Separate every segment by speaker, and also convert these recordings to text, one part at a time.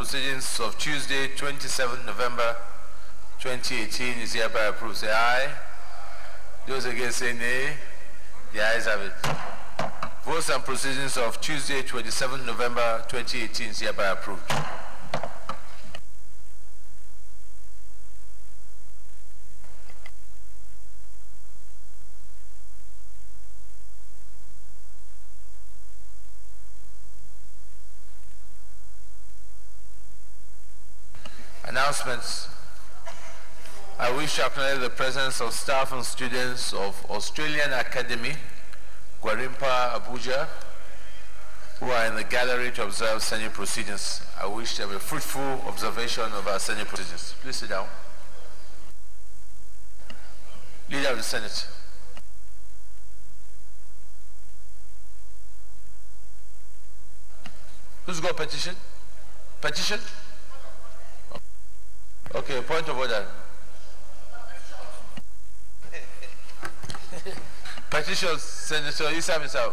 Speaker 1: proceedings of Tuesday, 27 November 2018 is hereby approved. Say aye. Those against say nay. The ayes have it. Votes and proceedings of Tuesday, 27 November 2018 is hereby approved. Announcements. I wish to acknowledge the presence of staff and students of Australian Academy, Gwarimpa, Abuja, who are in the gallery to observe Senate proceedings. I wish them a fruitful observation of our Senate proceedings. Please sit down. Leader of the Senate. Who's got petition? Petition? Okay, point of order. Petition, Senator Issa Misau.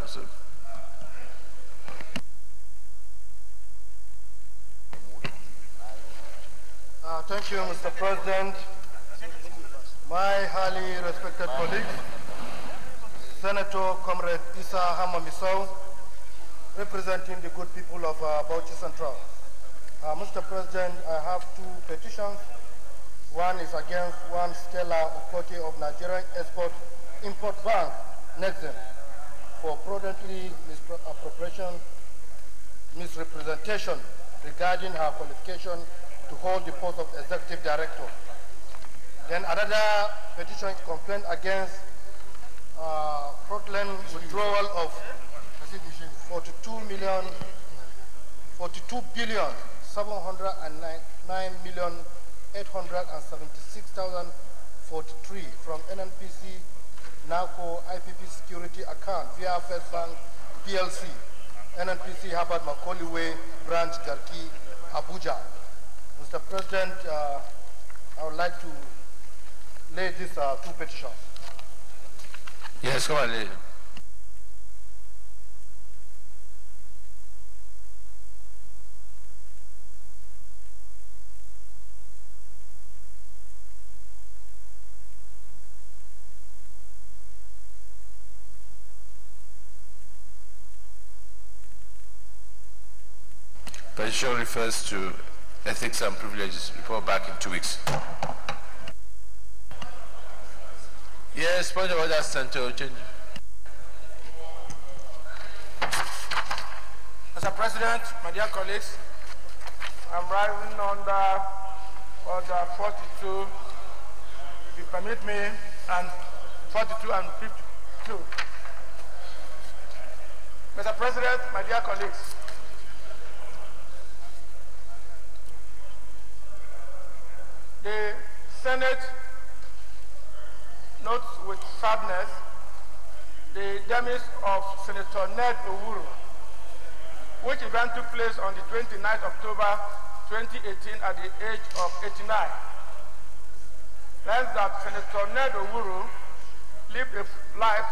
Speaker 2: Thank you, Mr. President. My highly respected colleagues, Senator Comrade Issa Misau, representing the good people of Bauchi Central. Mr. President, I have two petitions. One is against one Stella Okote of Nigerian Export-Import Bank, Nexen, for fraudulently misrepresentation regarding her qualification to hold the post of Executive Director. Then another petition is complaint against fraudulent withdrawal of 42,709,876,043 from NNPC NACO IPP security account via First Bank PLC, NNPC Herbert Macaulay Way, Branch Garki, Abuja. Mr. President, I would like to lay these two petitions.
Speaker 1: Yes, come on, lady. Petition refers to ethics and privileges. Report back in 2 weeks. Yes, point of order, Senator.
Speaker 3: Mr. President, my dear colleagues, I'm writing under Order 42, if you permit me, and 42 and 52. Mr. President, my dear colleagues, the Senate notes with sadness the demise of Senator Nado, which event took place on the 29th October 2018 at the age of 89. Hence that Senator Nado lived a life.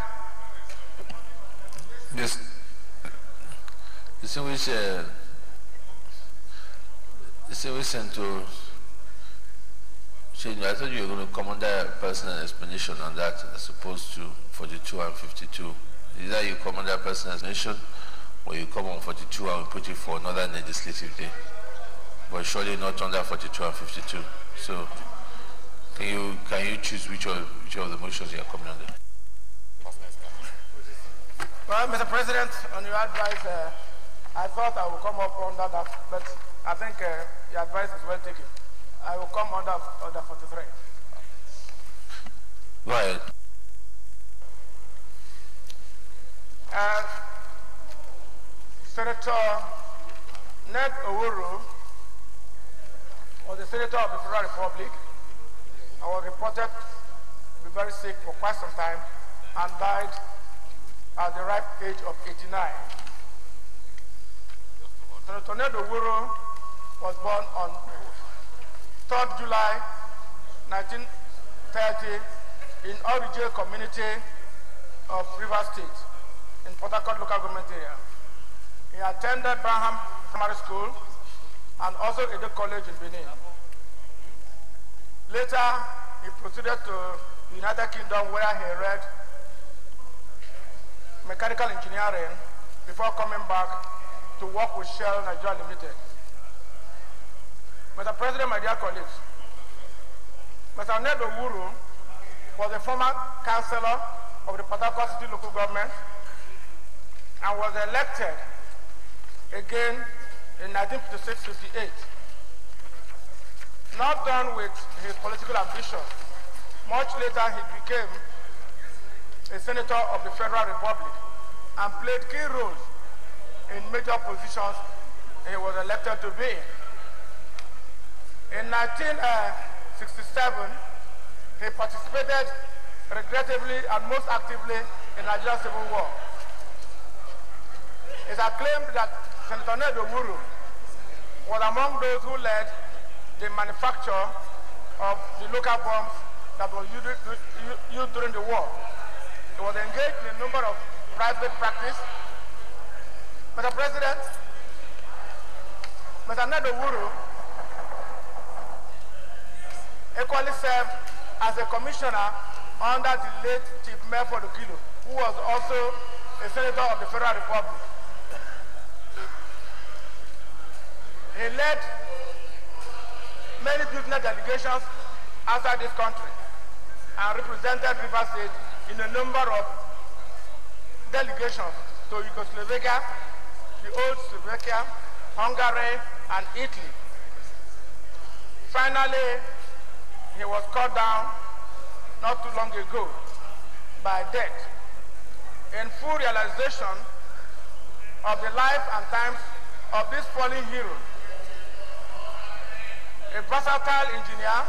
Speaker 1: Senator, I thought you were going to come under a personal explanation on that as opposed to 42 and 52. Either you come under a personal explanation or you come on 42 and we put it for another legislative day. But surely not under 42 and 52. So can you choose which of the motions you are coming under?
Speaker 3: Well, Mr. President, on your advice, I thought I would come up under that, but I think your advice is well taken. I will come under Order 43.
Speaker 1: Go ahead.
Speaker 3: Senator Ned Owuru was the Senator of the Federal Republic and was reported to be very sick for quite some time and died at the ripe age of 89. Senator Ned Owuru was born on 3rd July 1930 in Orije community of Rivers State in Port Harcourt local government area. He attended Branham Primary School and also Edo College in Benin. Later, he proceeded to the United Kingdom where he read mechanical engineering before coming back to work with Shell Nigeria Limited. Mr. President, my dear colleagues, Mr. Nado was a former councillor of the Port Harcourt City local government and was elected again in 1956-58. Not done with his political ambition, much later he became a senator of the Federal Republic and played key roles in major positions he was elected to be. In 1967, he participated regrettably and most actively in the Nigerian Civil War. It is acclaimed that Senator Nado was among those who led the manufacture of the local bombs that were used during the war. He was engaged in a number of private practice. Mr. President, Mr. Nado equally served as a commissioner under the late Chief Melford Okilo, who was also a senator of the Federal Republic. He led many business delegations outside this country and represented Rivers State in a number of delegations to Yugoslavia, the old Slovakia, Hungary, and Italy. Finally, he was cut down not too long ago by death in full realization of the life and times of this fallen hero. A versatile engineer,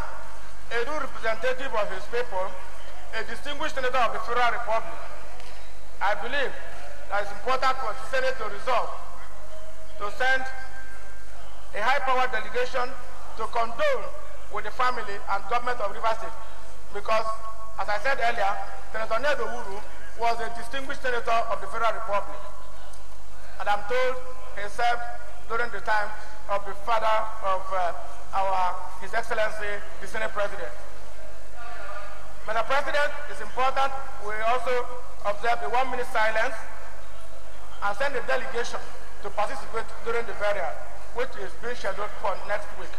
Speaker 3: a true representative of his people, a distinguished senator of the Federal Republic. I believe that it's important for the Senate to resolve to send a high-powered delegation to condole with the family and government of Rivers State, because, as I said earlier, Senator Nado was a distinguished senator of the Federal Republic. And I'm told he served during the time of the father of His Excellency, the Senate President. Mr. President, it's important we also observe the 1-minute silence and send a delegation to participate during the burial, which is being scheduled for next week.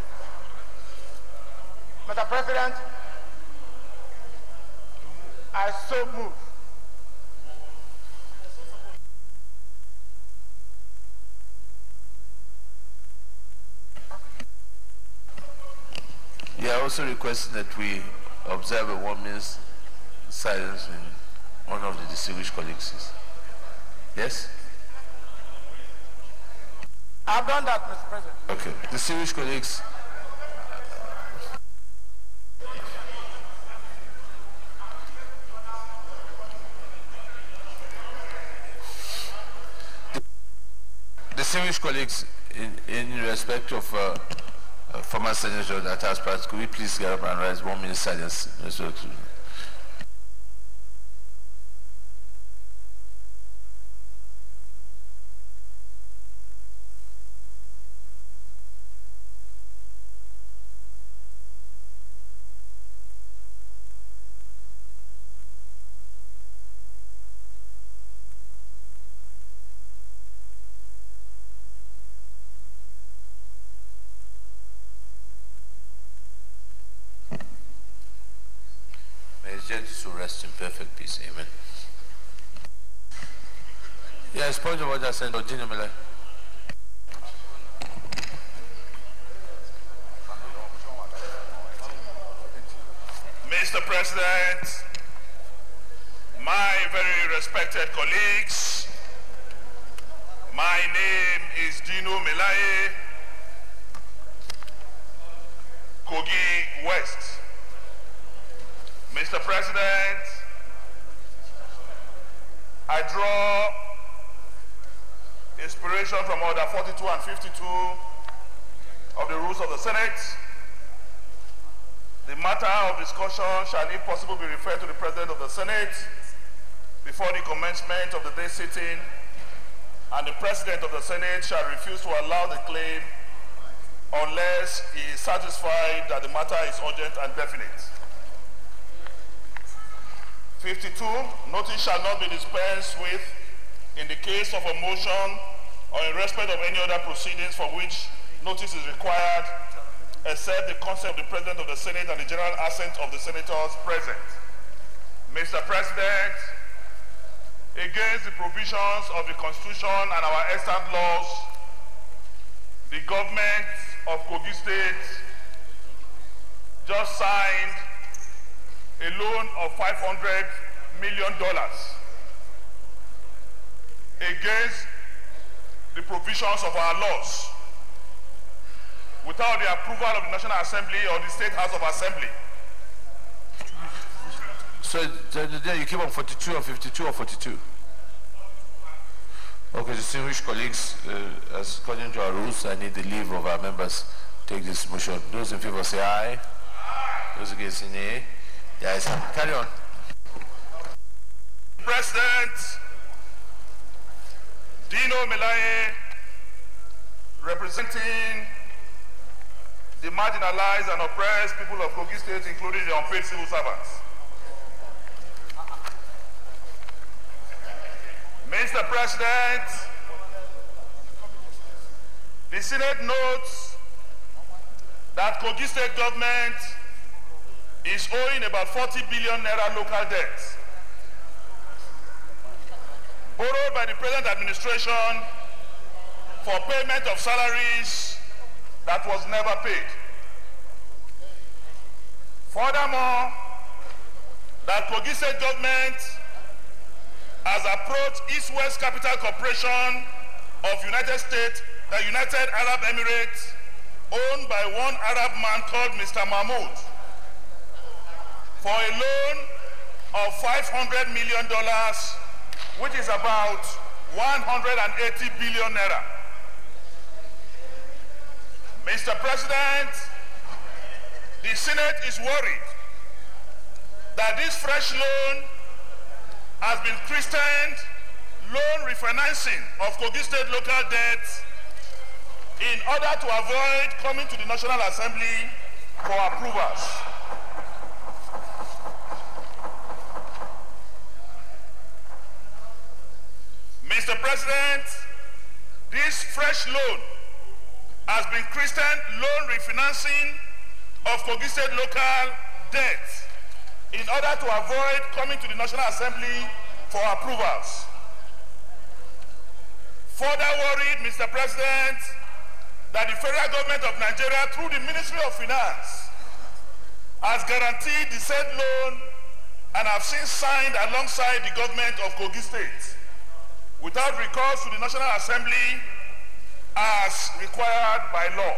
Speaker 3: Mr. President, I so move.
Speaker 1: You are also requesting that we observe a 1-minute silence in honor of the distinguished colleagues. Yes?
Speaker 3: I've done that, Mr. President.
Speaker 1: Okay. Distinguished colleagues. Distinguished colleagues, in respect of former Senator that has passed, could we please get up and rise? 1-minute silence. To rest in perfect peace. Amen. Yes, point of order, Senator Jinimele.
Speaker 4: Mr. President, my very respected colleagues, my name is Dino Melaye, Kogi West. Mr. President, I draw inspiration from Order 42 and 52 of the Rules of the Senate. The matter of discussion shall, if possible, be referred to the President of the Senate before the commencement of the day sitting, and the President of the Senate shall refuse to allow the claim unless he is satisfied that the matter is urgent and definite. 52, notice shall not be dispensed with in the case of a motion or in respect of any other proceedings for which notice is required, except the consent of the President of the Senate and the general assent of the senators present. Mr. President, against the provisions of the Constitution and our extant laws, the government of Kogi State just signed a loan of $500 million against the provisions of our laws without the approval of the National Assembly or the State House of Assembly.
Speaker 1: So you came on 42 or 52 or 42? Okay, distinguished colleagues, as according to our rules, I need the leave of our members to take this motion. Those in favor say aye. Aye. Those against say nay. Yes, carry on.
Speaker 4: President Dino Melaye, representing the marginalized and oppressed people of Kogi State, including the unpaid civil servants. Mr. President, the Senate notes that Kogi State government is owing about 40 billion naira local debt, borrowed by the present administration for payment of salaries that was never paid. Furthermore, that Kogi State government has approached East-West Capital Corporation of United Arab Emirates, owned by one Arab man called Mr. Mahmoud, for a loan of $500 million, which is about 180 billion naira. Mr. President, the Senate is worried that this fresh loan has been christened loan refinancing of Kogi State local debt in order to avoid coming to the National Assembly for approvals. Mr. President, this fresh loan has been christened loan refinancing of Kogi State local debt in order to avoid coming to the National Assembly for approvals. Further worried, Mr. President, that the federal government of Nigeria, through the Ministry of Finance, has guaranteed the said loan and have since signed alongside the government of Kogi State without recourse to the National Assembly as required by law.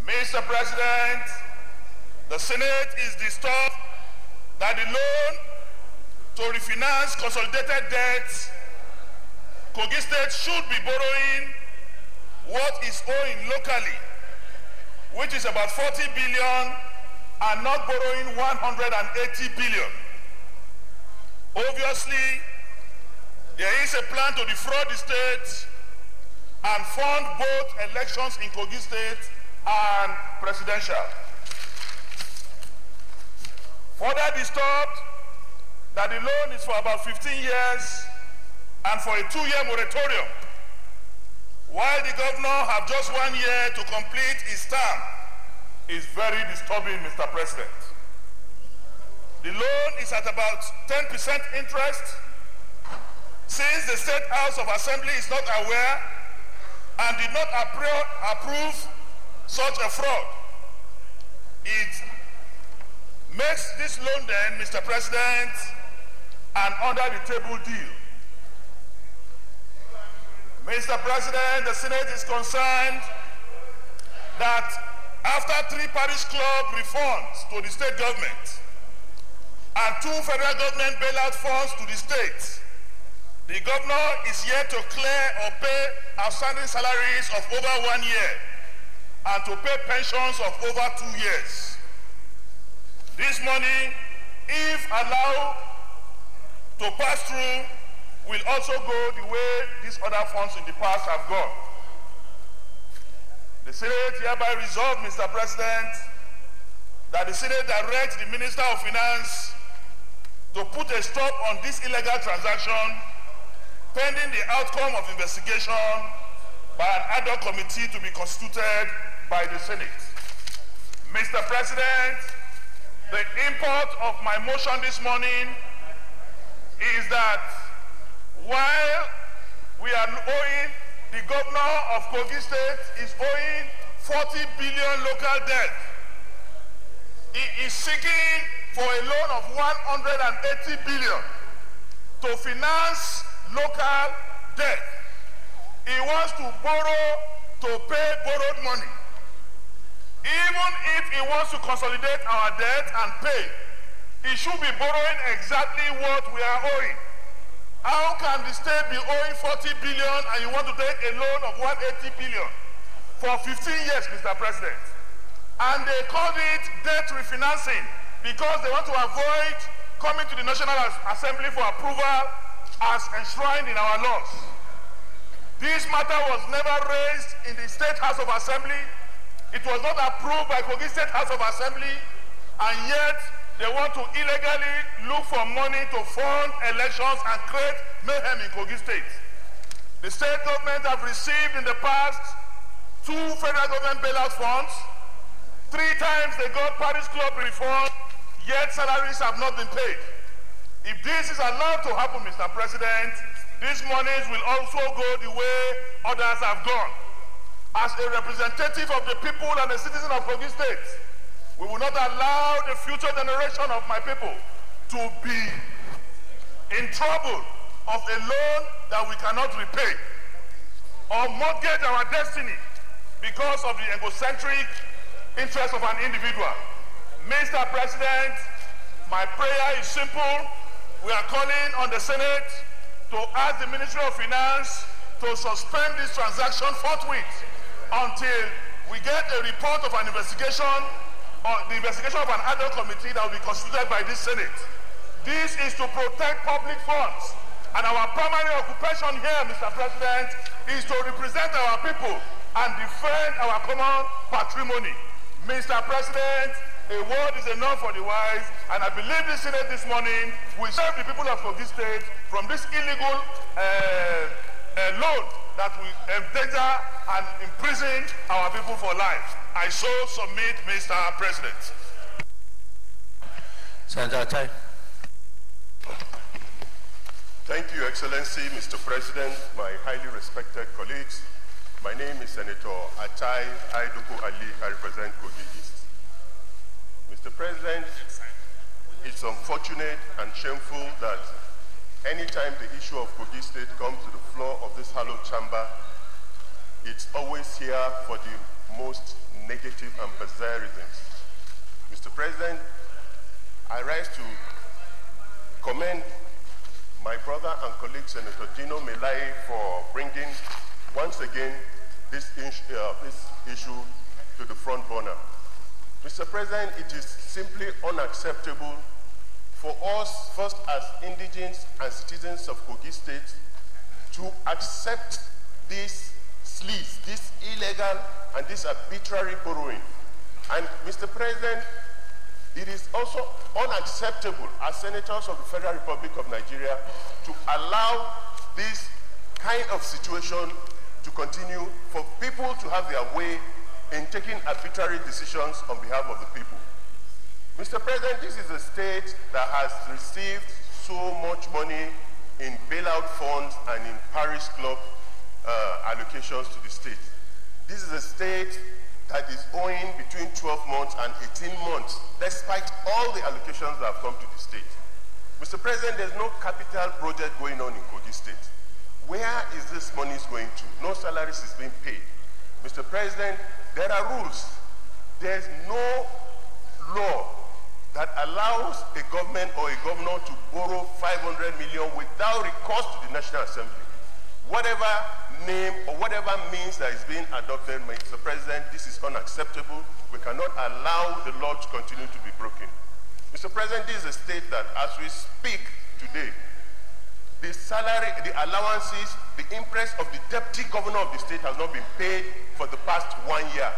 Speaker 4: Mr. President, the Senate is disturbed that the loan to refinance consolidated debts, Kogi State should be borrowing what is owing locally, which is about 40 billion, and not borrowing 180 billion. Obviously, there is a plan to defraud the state and fund both elections in Kogi State and presidential. Further disturbed that the loan is for about 15 years and for a 2-year moratorium, while the governor have just 1 year to complete his term, is very disturbing, Mr. President. The loan is at about 10% interest. Since the State House of Assembly is not aware and did not approve such a fraud, it makes this loan then, Mr. President, an under-the-table deal. Mr. President, the Senate is concerned that after 3 parish club reforms to the state government and 2 federal government bailout funds to the state, the governor is yet to clear or pay outstanding salaries of over 1 year and to pay pensions of over 2 years. This money, if allowed to pass through, will also go the way these other funds in the past have gone. The Senate hereby resolve, Mr. President, that the Senate directs the Minister of Finance to put a stop on this illegal transaction pending the outcome of investigation by an ad hoc committee to be constituted by the Senate. Mr. President, the import of my motion this morning is that while we are owing, the governor of Kogi State is owing 40 billion local debt. He is seeking for a loan of 180 billion to finance local debt. He wants to borrow to pay borrowed money. Even if he wants to consolidate our debt and pay, he should be borrowing exactly what we are owing. How can the state be owing 40 billion and you want to take a loan of 180 billion for 15 years, Mr. President? And they call it debt refinancing because they want to avoid coming to the National Assembly for approval as enshrined in our laws. This matter was never raised in the State House of Assembly. It was not approved by Kogi State House of Assembly, and yet they want to illegally look for money to fund elections and create mayhem in Kogi State. The state government have received in the past 2 federal government bailout funds. 3 times they got Paris Club refund, yet salaries have not been paid. If this is allowed to happen, Mr. President, these monies will also go the way others have gone. As a representative of the people and a citizen of Kogi State, we will not allow the future generation of my people to be in trouble of a loan that we cannot repay or mortgage our destiny because of the egocentric interest of an individual. Mr. President, my prayer is simple. We are calling on the Senate to ask the Ministry of Finance to suspend this transaction forthwith until we get a report of an investigation or the investigation of an ad hoc committee that will be constituted by this Senate. This is to protect public funds. And our primary occupation here, Mr. President, is to represent our people and defend our common patrimony. Mr. President, a word is enough for the wise, and I believe the Senate this morning will save the people of Kogi State from this illegal loan that will endanger and imprison our people for life. I so submit, Mr. President.
Speaker 1: Senator Atai.
Speaker 5: Thank you, Excellency, Mr. President, my highly respected colleagues. My name is Senator Atai Aiduku Ali. I represent Kogi East. Mr. President, it's unfortunate and shameful that anytime the issue of Kogi State comes to the floor of this hallowed chamber, it's always here for the most negative and bizarre reasons. Mr. President, I rise to commend my brother and colleague Senator Dino Melai for bringing once again this issue to the front burner. Mr. President, it is simply unacceptable for us, first as indigents and citizens of Kogi State, to accept this sleaze, this illegal and this arbitrary borrowing. And Mr. President, it is also unacceptable as senators of the Federal Republic of Nigeria to allow this kind of situation to continue, for people to have their way in taking arbitrary decisions on behalf of the people. Mr. President, this is a state that has received so much money in bailout funds and in Paris Club allocations to the state. This is a state that is owing between 12 months and 18 months, despite all the allocations that have come to the state. Mr. President, there's no capital project going on in Kogi State. Where is this money going to? No salaries is being paid. Mr. President, there are rules. There's no law that allows a government or a governor to borrow 500 million without recourse to the National Assembly. Whatever name or whatever means that is being adopted, Mr. President, this is unacceptable. We cannot allow the law to continue to be broken. Mr. President, this is a state that, as we speak today, the salary, the allowances, the interest of the deputy governor of the state has not been paid for the past 1 year.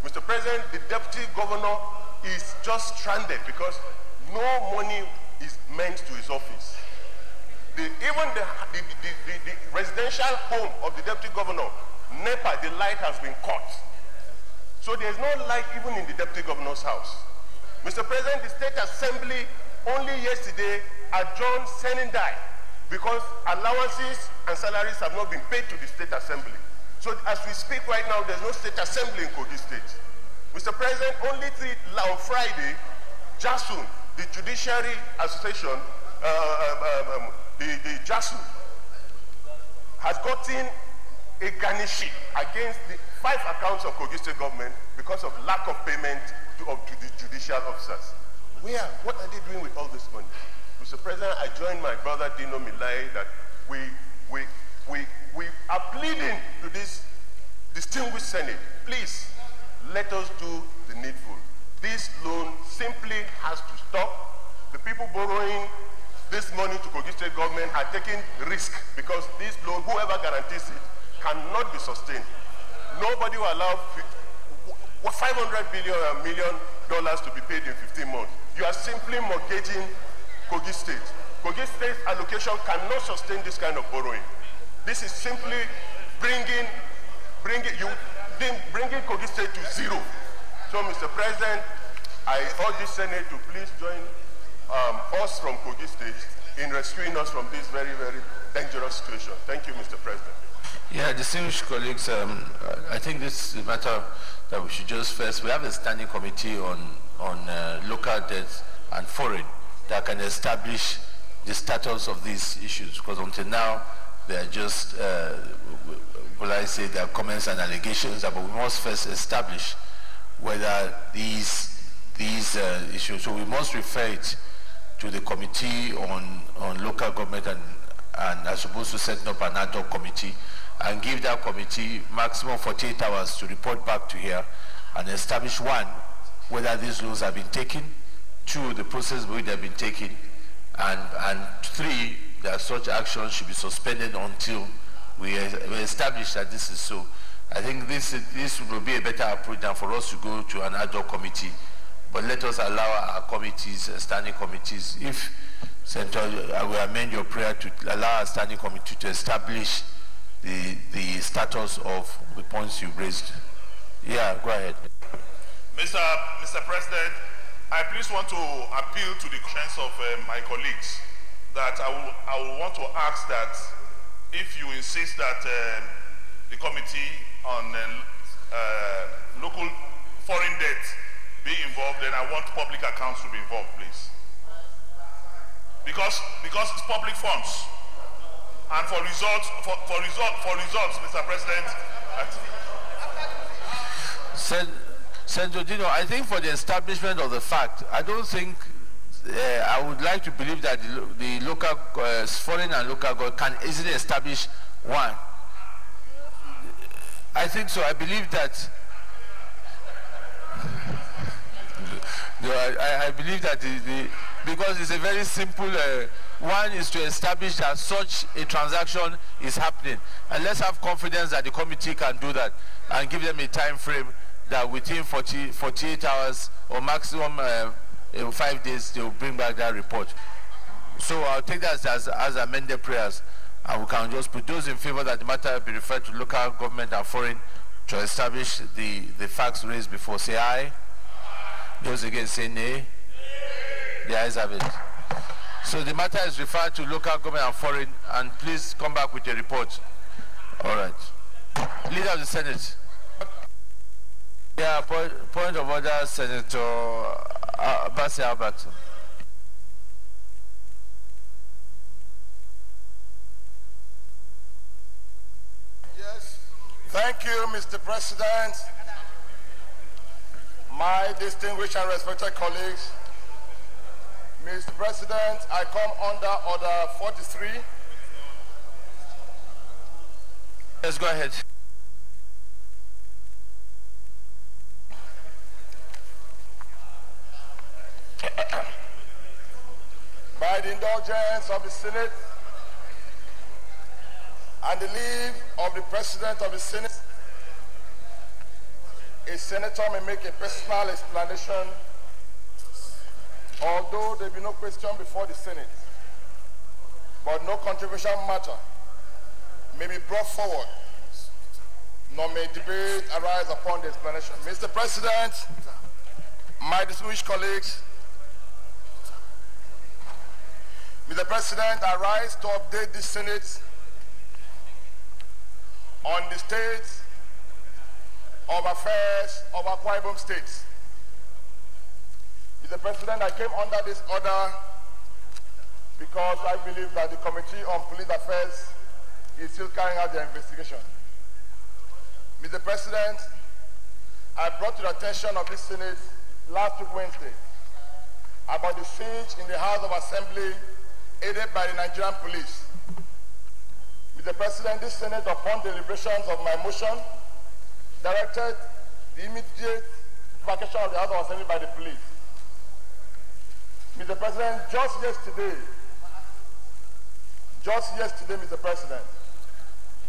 Speaker 5: Mr. President, the deputy governor is just stranded because no money is meant to his office. Even the residential home of the deputy governor, NEPA, the light has been cut. So there's no light even in the deputy governor's house. Mr. President, the State Assembly only yesterday adjourned Senindai because allowances and salaries have not been paid to the State Assembly. So as we speak right now, there's no State Assembly in Kogi State. Mr. President, only on Friday, JASU, the Judiciary Association, the JASU, has gotten a garnishing against the 5 accounts of Kogi State government because of lack of payment to the judicial officers. What are they doing with all this money? Mr. President, I join my brother Dino Milai that we are pleading to this distinguished Senate. Please, let us do the needful. This loan simply has to stop. The people borrowing this money to Kogi State government are taking risk because this loan, whoever guarantees it, cannot be sustained. Nobody will allow $500 million to be paid in 15 months. You are simply mortgaging Kogi State. Kogi State's allocation cannot sustain this kind of borrowing. This is simply bringing Kogi State to zero. So, Mr. President, I urge the Senate to please join us from Kogi State in rescuing us from this very, very dangerous situation. Thank you, Mr. President.
Speaker 1: Yeah, distinguished colleagues, I think this is a matter that we should just first, we have a standing committee on local debt and foreign that can establish the status of these issues, because until now they are just, will I say, there are comments and allegations, but we must first establish whether these issues, so we must refer it to the committee on local government and are supposed to set up an ad hoc committee and give that committee maximum 48 hours to report back to here and establish, 1, whether these laws have been taken, 2, the process which they have been taken, and 3, that such action should be suspended until we establish that this is so. I think this will be a better approach than for us to go to an ad hoc committee. But let us allow our committees, standing committees, if Senator, I will amend your prayer to allow our standing committee to establish the status of the points you raised. Yeah, go ahead.
Speaker 4: Mr. President, I please want to appeal to the conscience of my colleagues that I will want to ask that if you insist that the committee on local foreign debt be involved, then I want public accounts to be involved, please. Because it's public funds. And for results, Mr. President.
Speaker 1: Senator Dino, I think for the establishment of the fact, I don't think, I would like to believe that the local, foreign and local government can easily establish one. I think so. I believe that. No, I believe that because it's a very simple, one is to establish that such a transaction is happening. And let's have confidence that the committee can do that and give them a time frame that within 48 hours or maximum 5 days, they will bring back that report. So I'll take that as amended prayers. And we can just put those in favor that the matter be referred to local government and foreign to establish the facts raised before. Say aye. Those against say nay. The ayes have it. So the matter is referred to local government and foreign, and please come back with a report. All right. Leader of the Senate. Yeah, point of order, Senator Bassi Albert.
Speaker 6: Yes. Thank you, Mr. President. My distinguished and respected colleagues, Mr. President, I come under Order 43.
Speaker 1: Let's go ahead.
Speaker 6: By the indulgence of the Senate and the leave of the President of the Senate, a senator may make a personal explanation, although there be no question before the Senate, but no controversial matter may be brought forward, nor may debate arise upon the explanation. Mr. President, my distinguished colleagues, Mr. President, I rise to update the Senate on the state of affairs of Akwa Ibom State. Mr. President, I came under this order because I believe that the Committee on Police Affairs is still carrying out their investigation. Mr. President, I brought to the attention of this Senate last week Wednesday about the siege in the House of Assembly aided by the Nigerian police. Mr. President, this Senate, upon deliberations of my motion, directed the immediate vacation of the House of Assembly by the police. Mr. President, just yesterday, Mr. President,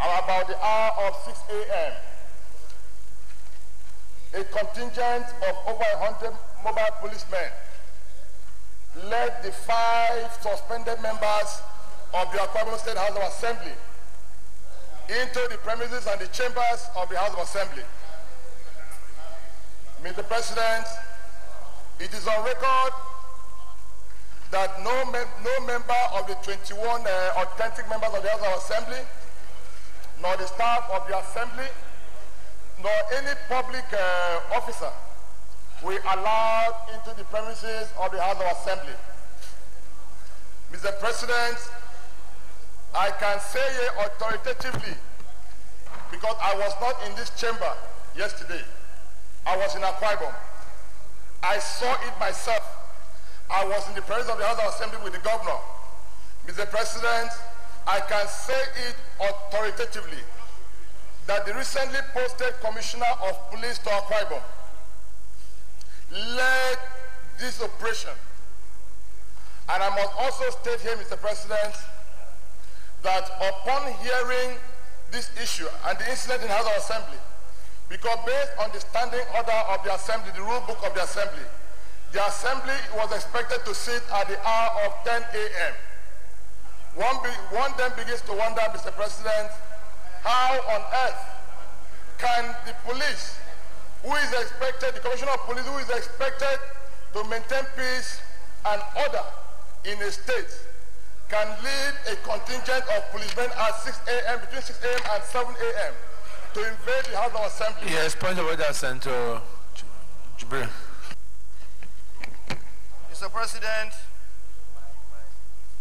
Speaker 6: at about the hour of 6 a.m., a contingent of over 100 mobile policemen led the 5 suspended members of the Akwa Ibom State House of Assembly into the premises and the chambers of the House of Assembly. Mr. President, it is on record that no member of the 21 authentic members of the House of Assembly, nor the staff of the Assembly, nor any public officer were allowed into the premises of the House of Assembly. Mr. President, I can say here authoritatively, because I was not in this chamber yesterday. I was in Akwa Ibom. I saw it myself. I was in the presence of the House of Assembly with the governor. Mr. President, I can say it authoritatively that the recently posted Commissioner of Police to Akwa Ibom led this operation. And I must also state here, Mr. President, that upon hearing this issue and the incident in the House of Assembly, because based on the standing order of the Assembly, the rule book of the Assembly was expected to sit at the hour of 10 a.m. One then begins to wonder, Mr. President, how on earth can the police, who is expected, the Commissioner of Police, who is expected to maintain peace and order in a state, can lead a contingent of policemen at 6 a.m., between 6 a.m. and 7 a.m. to invade the House of Assembly.
Speaker 1: Yes, point of order, Senator Jubril.
Speaker 7: Mr. President,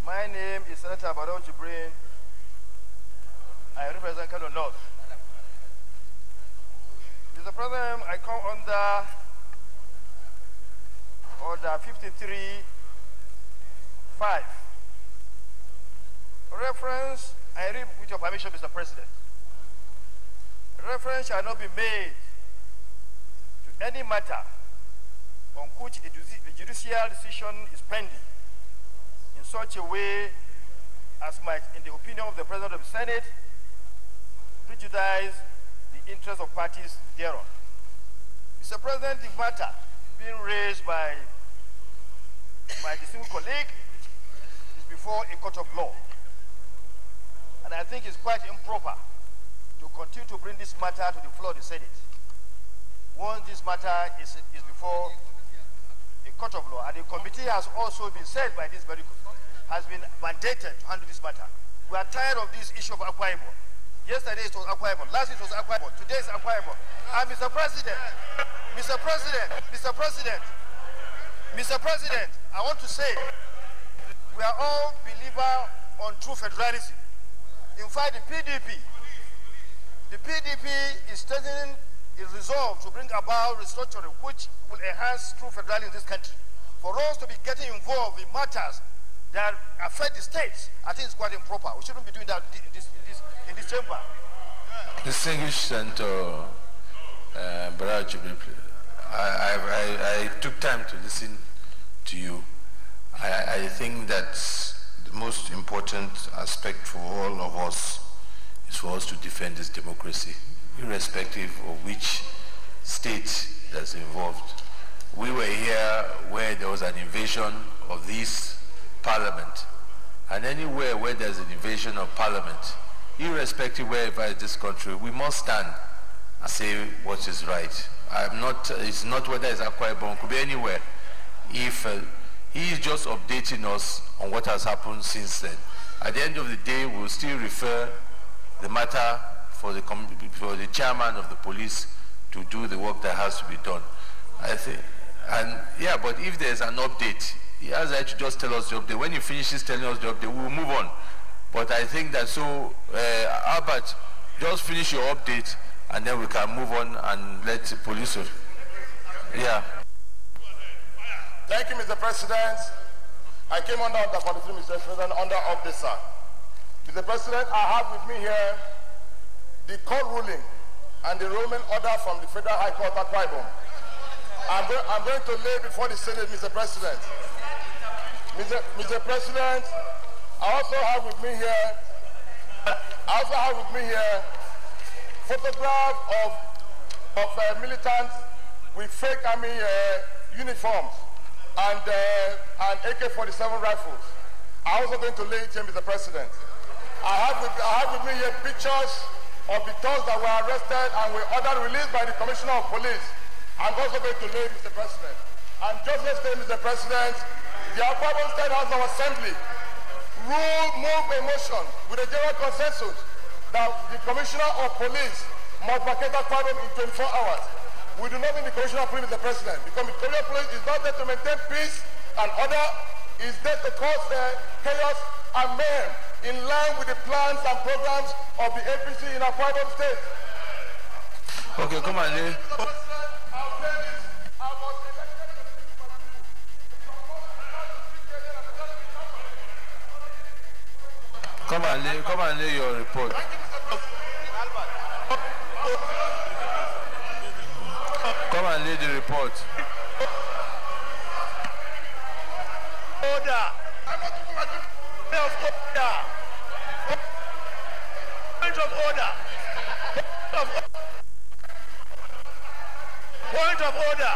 Speaker 7: my name is Senator Barrow Jubril. I represent Kano North. Mr. President, I come under Order 53.5. Reference, I read with your permission, Mr. President. Reference shall not be made to any matter on which a judicial decision is pending in such a way as might, in the opinion of the President of the Senate, prejudice the interests of parties thereon. Mr. President, the matter being raised by my distinguished colleague is before a court of law. And I think it's quite improper to continue to bring this matter to the floor of the Senate once this matter is before a court of law. And the committee has also been said by this very has been mandated to handle this matter. We are tired of this issue of Akwa Ibom. Yesterday it was Akwa Ibom, last week it was Akwa Ibom, today it's Akwa Ibom. And Mr. President, I want to say we are all believers on true federalism. In fact, the PDP is resolved to bring about restructuring which will enhance true federalism in this country. For us to be getting involved in matters that affect the states, I think it's quite improper. We shouldn't be doing that in this chamber.
Speaker 1: Distinguished Senator Barrow Jubril, I took time to listen to you. I think that the most important aspect for all of us is for us to defend this democracy, irrespective of which state that's involved. We were here where there was an invasion of this parliament. And anywhere where there's an invasion of parliament, irrespective wherever in this country, we must stand and say what is right. It's not whether it's Akwa Ibom, it could be anywhere. If he is just updating us on what has happened since then. At the end of the day, we'll still refer the matter for the chairman of the police to do the work that has to be done. I think, and yeah, but if there's an update, he has to just tell us the update. When he finishes telling us the update, we'll move on. But I think that Albert, just finish your update and then we can move on and let the police. Yeah.
Speaker 6: Thank you, Mr. President. I came under 43, Mr. President, under update, sir. Mr. President, I have with me here the court ruling and the Roman order from the Federal High Court at Akwa Ibom. I'm going to lay before the Senate, Mr. President. Mr. President, I also have with me here photograph of militants with fake army uniforms and AK-47 rifles. I'm also going to lay it here, Mr. President. I have with me here pictures of the thugs that were arrested and were ordered released by the Commissioner of Police. I'm also going to lay, Mr. President. And just yesterday, Mr. President, the Akwa Ibom State House of Assembly moved a motion with a general consensus that the Commissioner of Police must vacate Akwa Ibom in 24 hours. We do not need the Commissioner of Police, Mr. President, because the Commissioner of Police is not there to maintain peace and order, is there to cause chaos and mayhem in line with the plans and programs of the APC in Akwa Ibom State.
Speaker 1: Okay, come on, Lee. Come and lay your report. Come and lay the report.
Speaker 7: Order. Point of order. Point of order.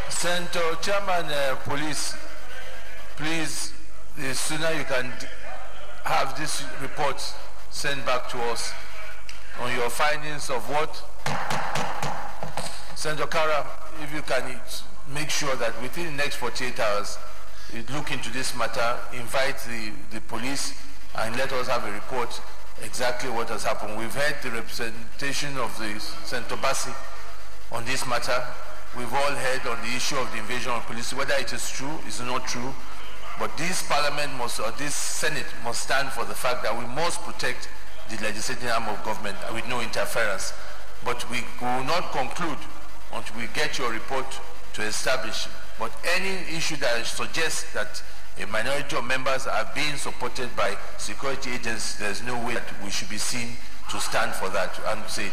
Speaker 1: Senator Chairman, Police, please, the sooner you can have this report sent back to us on your findings of what? Senator Kara, if you can make sure that within the next 48 hours, you look into this matter, invite the police, and let us have a report exactly what has happened. We've heard the representation of the Senator Bassi on this matter. We've all heard on the issue of the invasion of police, whether it is true, it's not true. But this parliament must, or this Senate must stand for the fact that we must protect the legislative arm of government with no interference. But we will not conclude until we get your report to establish. But any issue that suggests that a minority of members are being supported by security agents, there's no way that we should be seen to stand for that and say.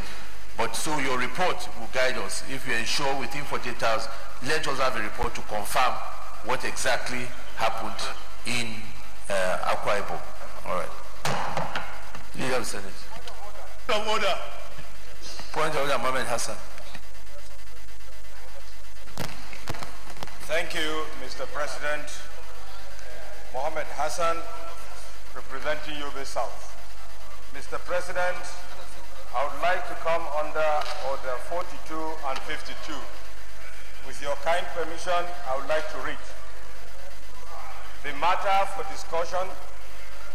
Speaker 1: But so your report will guide us. If you ensure within 48 hours, let us have a report to confirm what exactly happened in Akwa Ibom. All right. Leader of the Senate.
Speaker 6: Point of order.
Speaker 1: Point of order, Mohammed Hassan.
Speaker 8: Thank you, Mr. President. Mohammed Hassan, representing Yobe South. Mr. President, I would like to come under Order 42 and 52. With your kind permission, I would like to read. The matter for discussion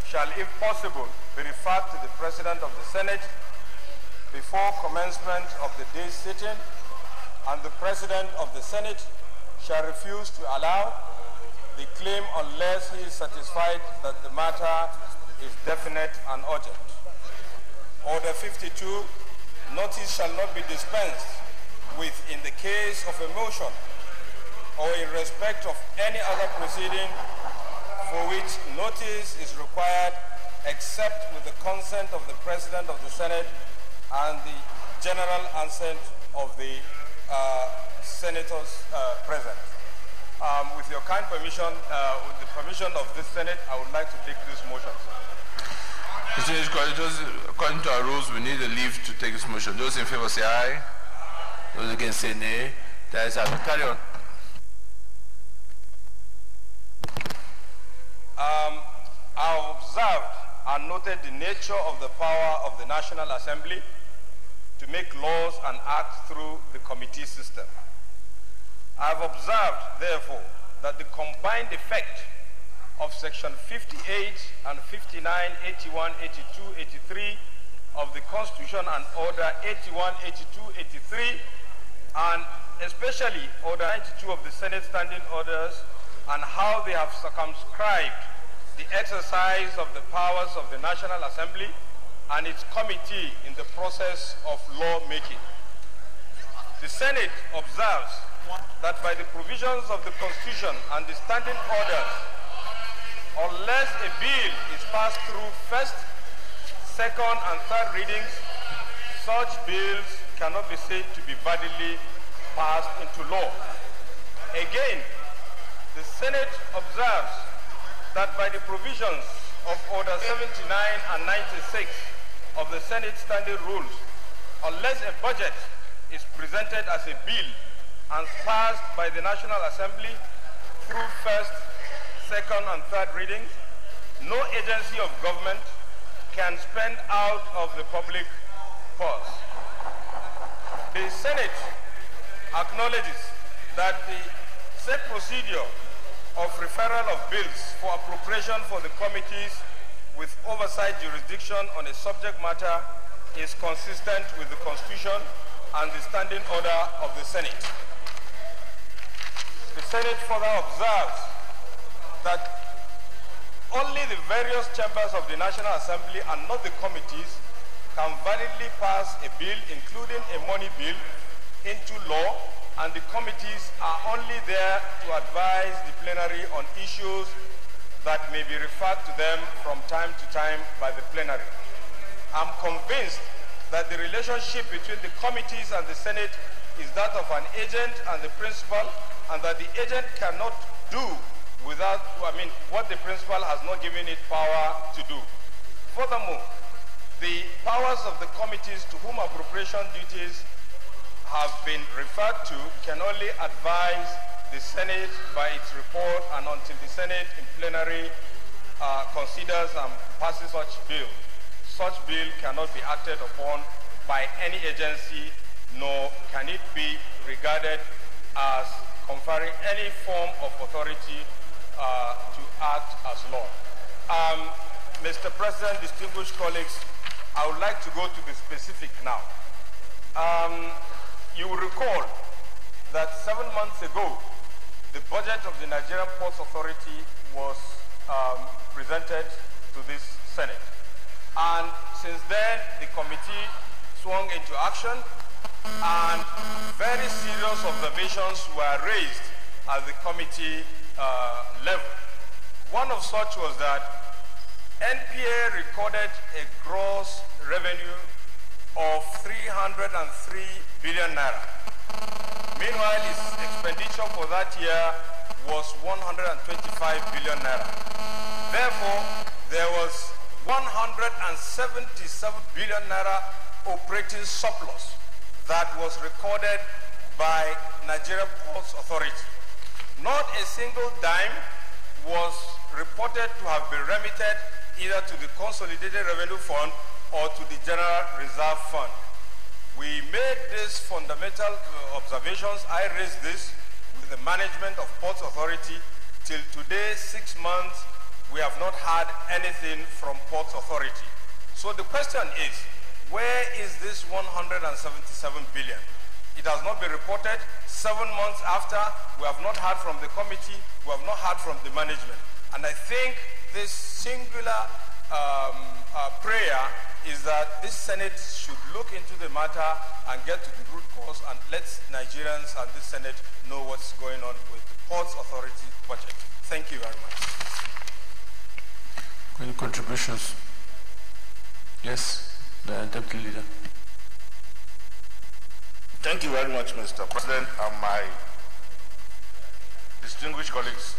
Speaker 8: shall, if possible, be referred to the President of the Senate before commencement of the day's sitting, and the President of the Senate shall refuse to allow the claim unless he is satisfied that the matter is definite and urgent. Order 52, notice shall not be dispensed with in the case of a motion or in respect of any other proceeding for which notice is required except with the consent of the President of the Senate and the general assent of the senators present. With your kind permission, with the permission of this Senate, I would like to take this motion.
Speaker 1: Just according to our rules, we need a leave to take this motion. Those in favor say aye. Those against say nay. That is how we carry on.
Speaker 8: I observed and noted the nature of the power of the National Assembly to make laws and act through the committee system. I have observed, therefore, that the combined effect of Section 58 and 59, 81, 82, 83 of the Constitution and Order 81, 82, 83, and especially Order 92 of the Senate Standing Orders, and how they have circumscribed the exercise of the powers of the National Assembly and its committee in the process of lawmaking. The Senate observes that by the provisions of the Constitution and the Standing Orders, unless a bill is passed through first, second, and third readings, such bills cannot be said to be validly passed into law. Again, the Senate observes that by the provisions of Order 79 and 96 of the Senate Standing Rules, unless a budget is presented as a bill and passed by the National Assembly through first, second, and third readings, no agency of government can spend out of the public purse. The Senate acknowledges that the said procedure of referral of bills for appropriation for the committees with oversight jurisdiction on a subject matter is consistent with the Constitution and the Standing Order of the Senate. The Senate further observes that only the various chambers of the National Assembly and not the committees can validly pass a bill, including a money bill, into law, and the committees are only there to advise the plenary on issues that may be referred to them from time to time by the plenary. I'm convinced that the relationship between the committees and the Senate is that of an agent and the principal, and that the agent cannot do without, what the principal has not given it power to do. Furthermore, the powers of the committees to whom appropriation duties have been referred to can only advise the Senate by its report, and until the Senate in plenary considers and passes such bill cannot be acted upon by any agency, nor can it be regarded as conferring any form of authority to act as law. Mr. President, distinguished colleagues, I would like to go to the specific now. You will recall that 7 months ago, the budget of the Nigerian Ports Authority was presented to this Senate. And since then, the committee swung into action, and very serious observations were raised at the committee level. One of such was that NPA recorded a gross revenue of 303 billion naira. Meanwhile, its expenditure for that year was 125 billion naira. Therefore, there was 177 billion naira operating surplus that was recorded by Nigerian Ports Authority. Not a single dime was reported to have been remitted either to the Consolidated Revenue Fund or to the General Reserve Fund. We made these fundamental observations. I raised this with the management of Ports Authority. Till today, 6 months, we have not had anything from Ports Authority. So the question is, where is this 177 billion? It has not been reported. 7 months after, we have not heard from the committee, we have not heard from the management. And I think this singular prayer is that this Senate should look into the matter and get to the root cause, and let Nigerians and this Senate know what's going on with the Ports Authority budget. Thank you very much.
Speaker 1: Any contributions? Yes, the Deputy Leader.
Speaker 4: Thank you very much, Mr. President, and my distinguished colleagues.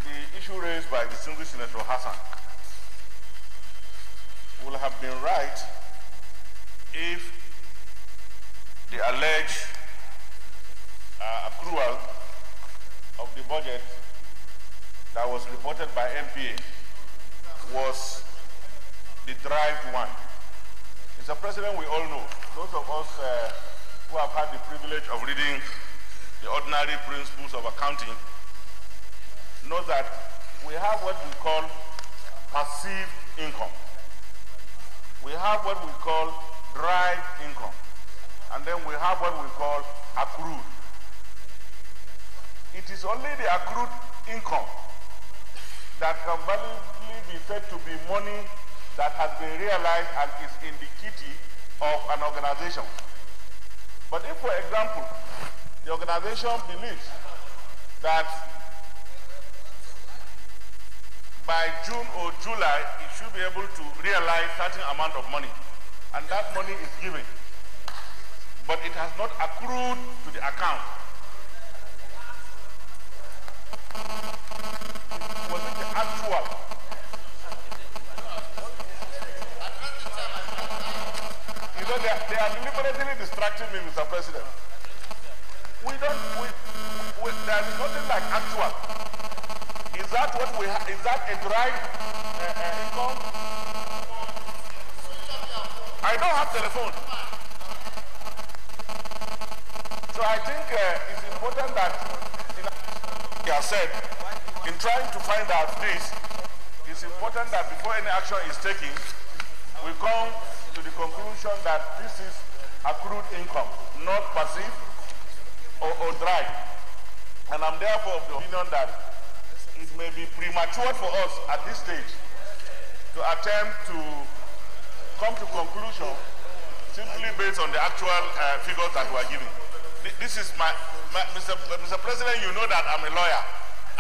Speaker 4: The issue raised by distinguished Senator Hassan will have been right if the alleged accrual of the budget that was reported by MPA was the derived one. Mr. President, we all know, those of us who have had the privilege of reading the ordinary principles of accounting know that we have what we call passive income. We have what we call derived income. And then we have what we call accrued. It is only the accrued income that can validly be said to be money that has been realized and is in the kitty of an organization. But if, for example, the organization believes that by June or July, it should be able to realize certain amount of money, and that money is given, but it has not accrued to the account. Was it the actual? You know, they are deliberately distracting me, Mr. President. There is nothing like actual. Is that what we have? Is that a derived income? I don't have telephone. So I think it's important that, he has said, in trying to find out this, it's important that before any action is taken, we come to the conclusion that this is accrued income, not passive or derived. And I'm therefore of the opinion that it may be premature for us at this stage to attempt to come to conclusion simply based on the actual figures that we are giving. This is Mr. President, you know that I'm a lawyer,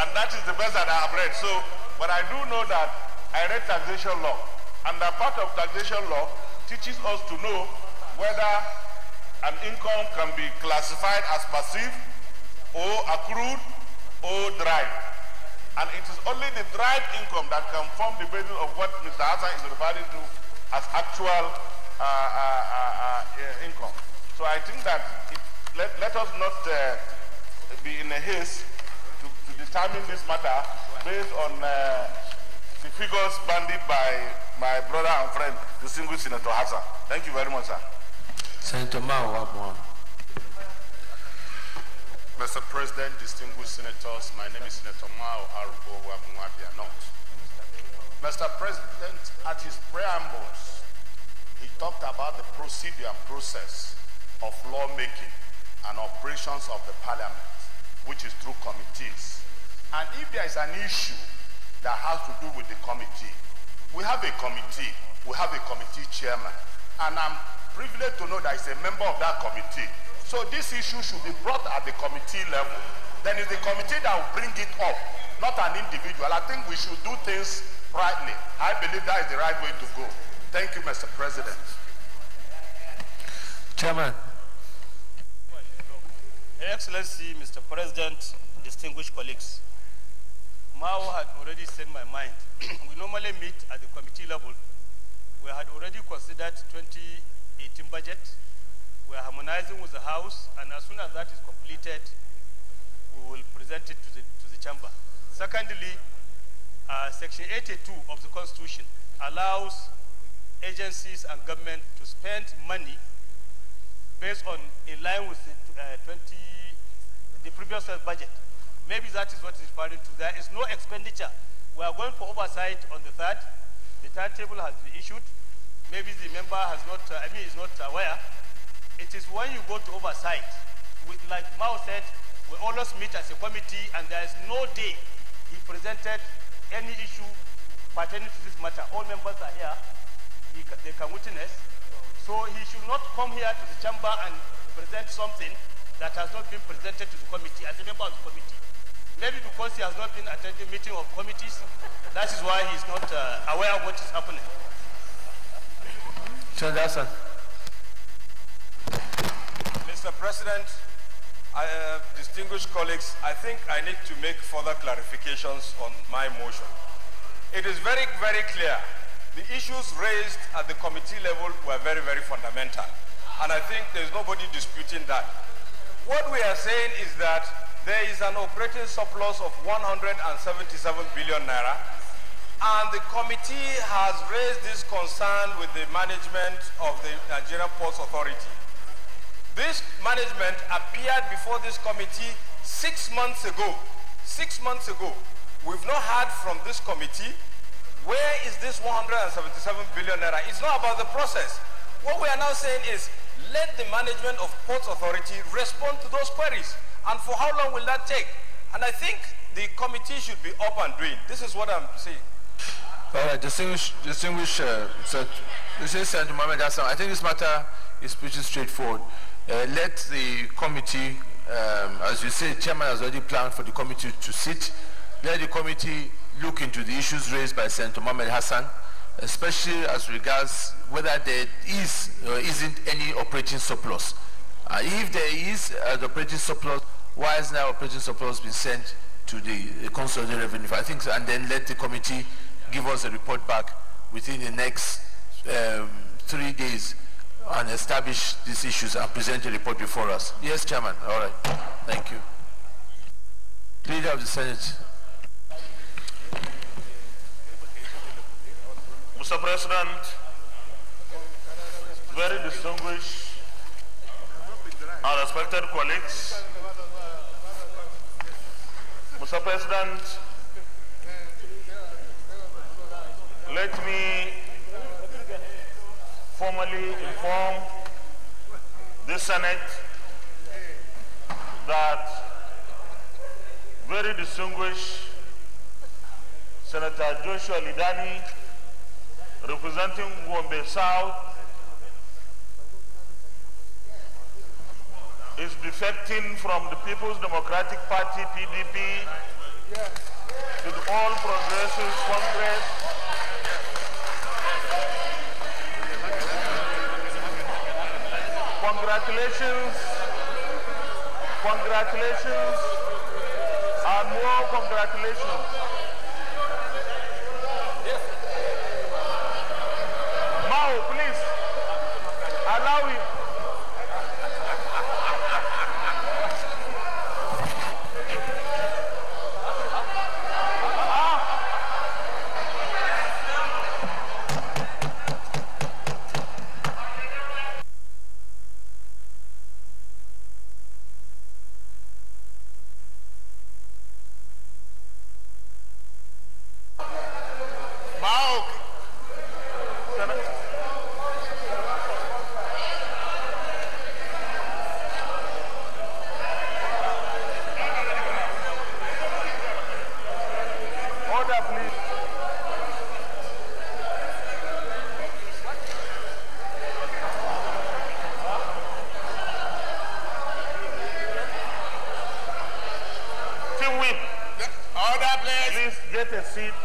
Speaker 4: and that is the best that I have read. So, but I do know that I read taxation law, and that part of taxation law teaches us to know whether an income can be classified as passive or accrued or derived. And it is only the derived income that can form the basis of what Mr. Hassan is referring to as actual income. So I think that let us not be in a haste to determine this matter based on the figures bandied by my brother and friend, distinguished Senator Hassan. Thank you very much, sir.
Speaker 1: Senator Mao,
Speaker 5: Mr. President, distinguished senators, my name is Senator Mao Arubo Wabunwabia North. Mr. President, at his preambles, he talked about the procedure and process of lawmaking and operations of the parliament, which is through committees. And if there is an issue that has to do with the committee, we have a committee chairman, and I'm privileged to know that he's a member of that committee. So this issue should be brought at the committee level. Then it's the committee that will bring it up, not an individual. I think we should do things rightly. I believe that is the right way to go. Thank you, Mr. President.
Speaker 1: Chairman.
Speaker 9: Your Excellency, Mr. President, distinguished colleagues, Mao had already said my mind. We normally meet at the committee level. We had already considered 2018 budget. We are harmonizing with the House, and as soon as that is completed, we will present it to the chamber. Secondly, Section 82 of the Constitution allows agencies and government to spend money based on in line with the previous budget. Maybe that is what is referring to. There is no expenditure. We are going for oversight on the 3rd. The timetable has been issued. Maybe the member has not, is not aware. It is when you go to oversight, like Mao said, we always meet as a committee, and there is no day he presented any issue pertaining to this matter. All members are here. They can witness. So he should not come here to the chamber and present something that has not been presented to the committee as a member of the committee. Maybe because he has not been attending meeting of committees, that is why he is not aware of what is happening.
Speaker 1: Senator Hassan.
Speaker 8: Mr. President, distinguished colleagues, I think I need to make further clarifications on my motion. It is very, very clear the issues raised at the committee level were very, very fundamental. And I think there's nobody disputing that. What we are saying is that there is an operating surplus of 177 billion naira, and the committee has raised this concern with the management of the Nigerian Ports Authority. This management appeared before this committee 6 months ago. 6 months ago. We've not heard from this committee. Where is this 177 billion naira? It's not about the process. What we are now saying is, let the management of Ports Authority respond to those queries. And for how long will that take? And I think the committee should be up and doing. This is what I'm saying.
Speaker 1: All right, distinguished Senator Mohammed Hassan, I think this matter is pretty straightforward. Let the committee, as you say, Chairman has already planned for the committee to sit. Let the committee look into the issues raised by Senator Mohammed Hassan, especially as regards whether there is or isn't any operating surplus. If there is an operating surplus, why has now operating surplus been sent to the consolidated revenue? I think, and then let the committee give us a report back within the next 3 days and establish these issues and present a report before us. Yes, Chairman. All right. Thank you. Leader of the Senate.
Speaker 4: Mr. President, very distinguished and respected colleagues, Mr. President, let me formally inform the Senate that very distinguished Senator Joshua Lidani, representing Gombe South, is defecting from the People's Democratic Party, PDP, to the All Progressive Congress. Congratulations, congratulations, and more congratulations. Mao, please, allow him. Get a seat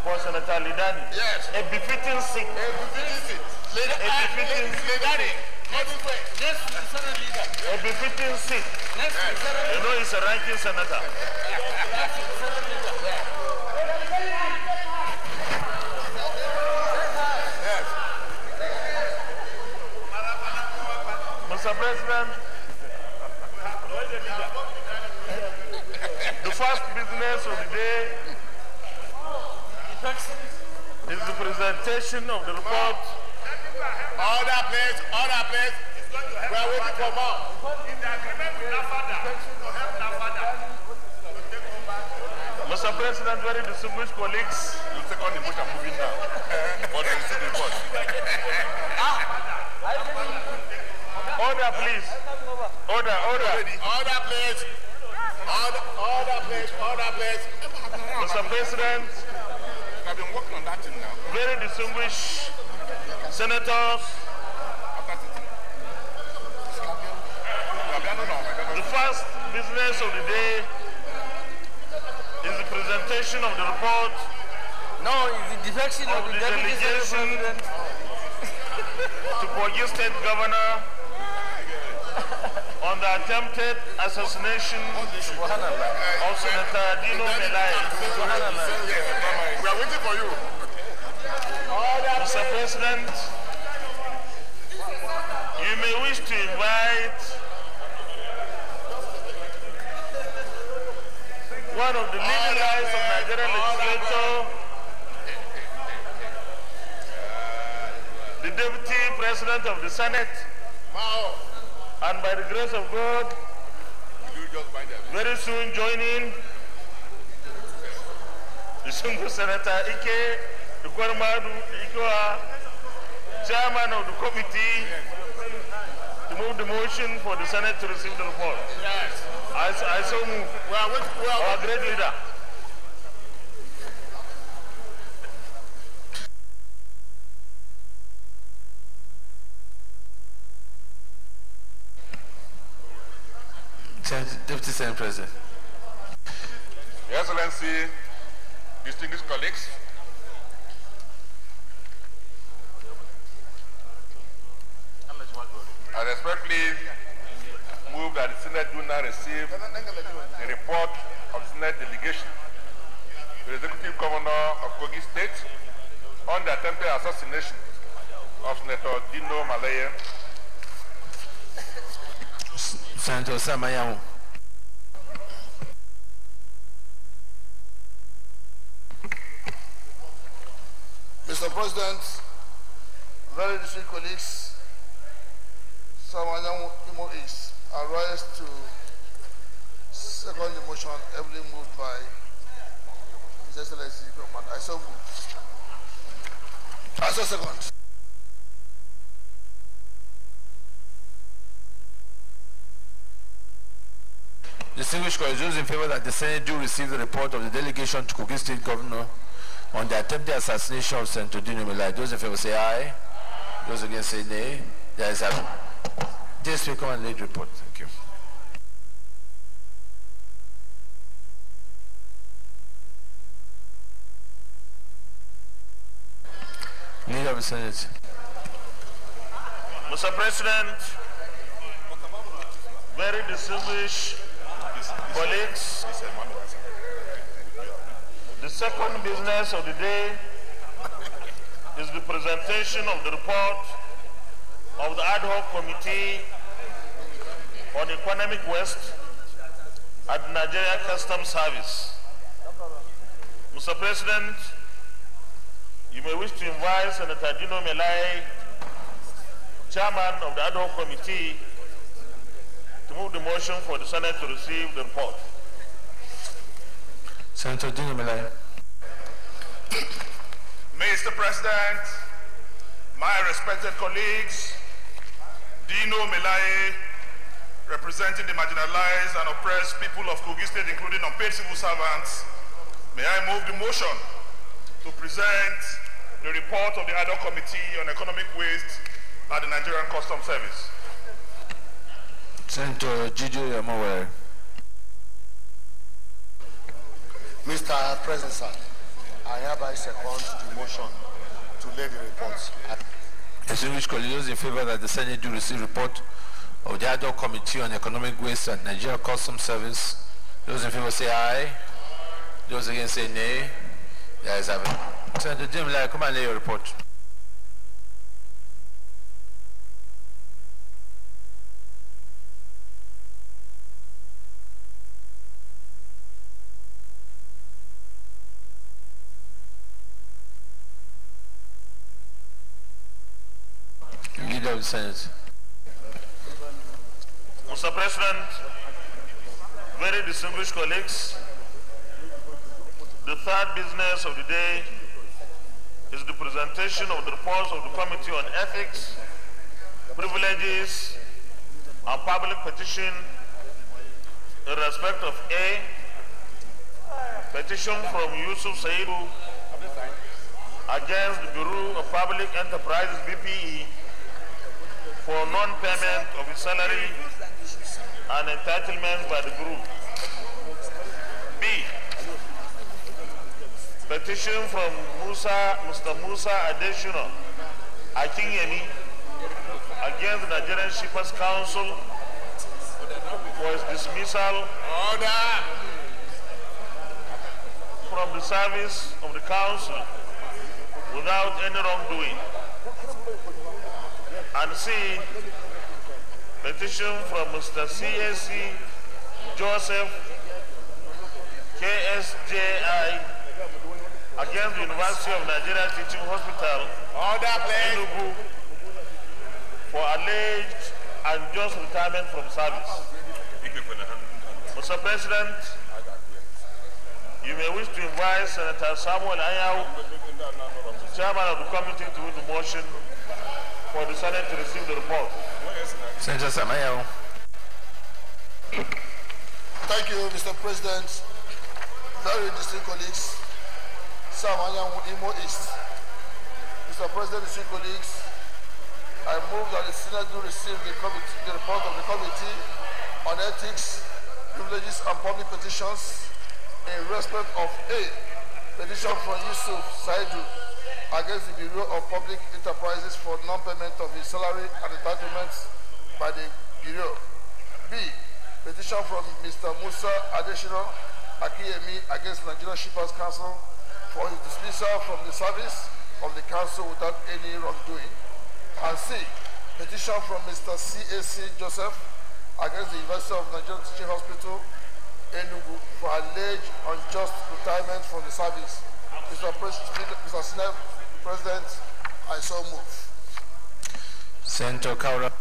Speaker 4: for Senator Lidani.
Speaker 6: Yes.
Speaker 4: A befitting seat.
Speaker 6: A befitting seat. Lidani. Yes, Senator Leader.
Speaker 4: A befitting seat.
Speaker 6: Yes,
Speaker 4: you know he's a ranking senator.
Speaker 6: Yes.
Speaker 4: Mr. President, the first business of the day is the presentation of the report.
Speaker 6: Order, please. Order, please. We are waiting for more.
Speaker 4: Mr. President, very distinguished colleagues.
Speaker 6: You take on the motion and move it now. But you see the report.
Speaker 4: Order, please. Order, order.
Speaker 6: Order, please. Order, please. Order, please.
Speaker 4: Mr. President,
Speaker 6: I've been working on that thing now.
Speaker 4: very distinguished senators, the first business of the day is the presentation of the report.
Speaker 10: No, it's the defection of the
Speaker 4: delegation to Kogi State Governor on the attempted assassination of Senator Dino Melai.
Speaker 6: We are waiting for you.
Speaker 4: Mr. President, you may wish to invite one of the leading lights of Nigerian legislature, the Deputy President of the Senate, and by the grace of God, very soon joining the Sungu Senator Ike Ikwermadu Ikoa, Chairman of the committee, to move the motion for the Senate to receive the report. Yes. I so move. Our great leader.
Speaker 1: Deputy Senate President.
Speaker 11: Your Excellency, distinguished colleagues, I respectfully move that the Senate do not receive the report of the Senate delegation to the Executive Governor of Kogi State on the attempted assassination of Senator Dino Malaya.
Speaker 1: Senator Samayamu.
Speaker 6: Mr. President, very distinguished colleagues, Samayamu Imo is arised to second the motion heavily moved by His Excellency. I so move. I so second.
Speaker 1: Distinguished colleagues, those in favor that the Senate do receive the report of the delegation to Kogi State Governor on the attempted assassination of Senator Dino Malaya. Those in favor say aye. Those against say nay. There is a this will come and lead report. Thank you. Leader of the Senate.
Speaker 4: Mr. President, very distinguished colleagues, the second business of the day is the presentation of the report of the Ad hoc Committee on Economic Waste at the Nigeria Customs Service. Mr. President, you may wish to invite Senator Dino Malaya, Chairman of the Ad hoc Committee, to move the motion for the Senate to receive the report.
Speaker 1: Senator Dino Malaya.
Speaker 4: Mr. President, my respected colleagues, Dino Malaya, representing the marginalized and oppressed people of Kogi State, including unpaid civil servants, may I move the motion to present the report of the Ad hoc Committee on Economic Waste at the Nigerian Customs Service.
Speaker 1: Senator Gigi Amaware.
Speaker 6: Mr. President, sir, I hereby second the motion to lay the report.
Speaker 1: Distinguished colleagues, those in favor that the Senate do receive report of the Ad hoc Committee on Economic Waste at Nigeria Customs Service. Those in favor say aye. Those against say nay. The ayes have it. Senator Dino Malaya, come and lay your report. Leader of the Senate.
Speaker 4: Mr. President, very distinguished colleagues, the third business of the day is the presentation of the reports of the Committee on Ethics, Privileges, and Public Petition in respect of A, petition from Yusuf Saidu against the Bureau of Public Enterprises BPE for non-payment of his salary and entitlements by the group. B, petition from Mr. Musa Adeshino Akinyemi against the Nigerian Shippers Council for his dismissal from the service of the council
Speaker 11: without any wrongdoing. And C, petition from Mr. CAC Joseph KSJI against the University of Nigeria Teaching Hospital Enugu for alleged unjust retirement from service. Mr. President, you may wish to invite Senator Samuel Anyau, Chairman of the committee, to move the motion for the Senate to receive the report.
Speaker 1: Senator Samuel.
Speaker 6: Thank you, Mr. President. Very distinguished colleagues, Sam Anyau, Imo East. Mr. President, distinguished colleagues, I move that the Senate do receive the report of the Committee on Ethics, Privileges and Public Petitions in respect of A, petition from Yusuf Saidu against the Bureau of Public Enterprises for non-payment of his salary and entitlements by the Bureau. B, petition from Mr. Musa Adeshina Akiyemi against Nigerian Shippers Council for his dismissal from the service of the council without any wrongdoing. And C, petition from Mr. CAC Joseph against the University of Nigeria Teaching Hospital Enugu for alleged unjust retirement from the service. Mr. Senate President, I so move.
Speaker 1: Senator Kaura.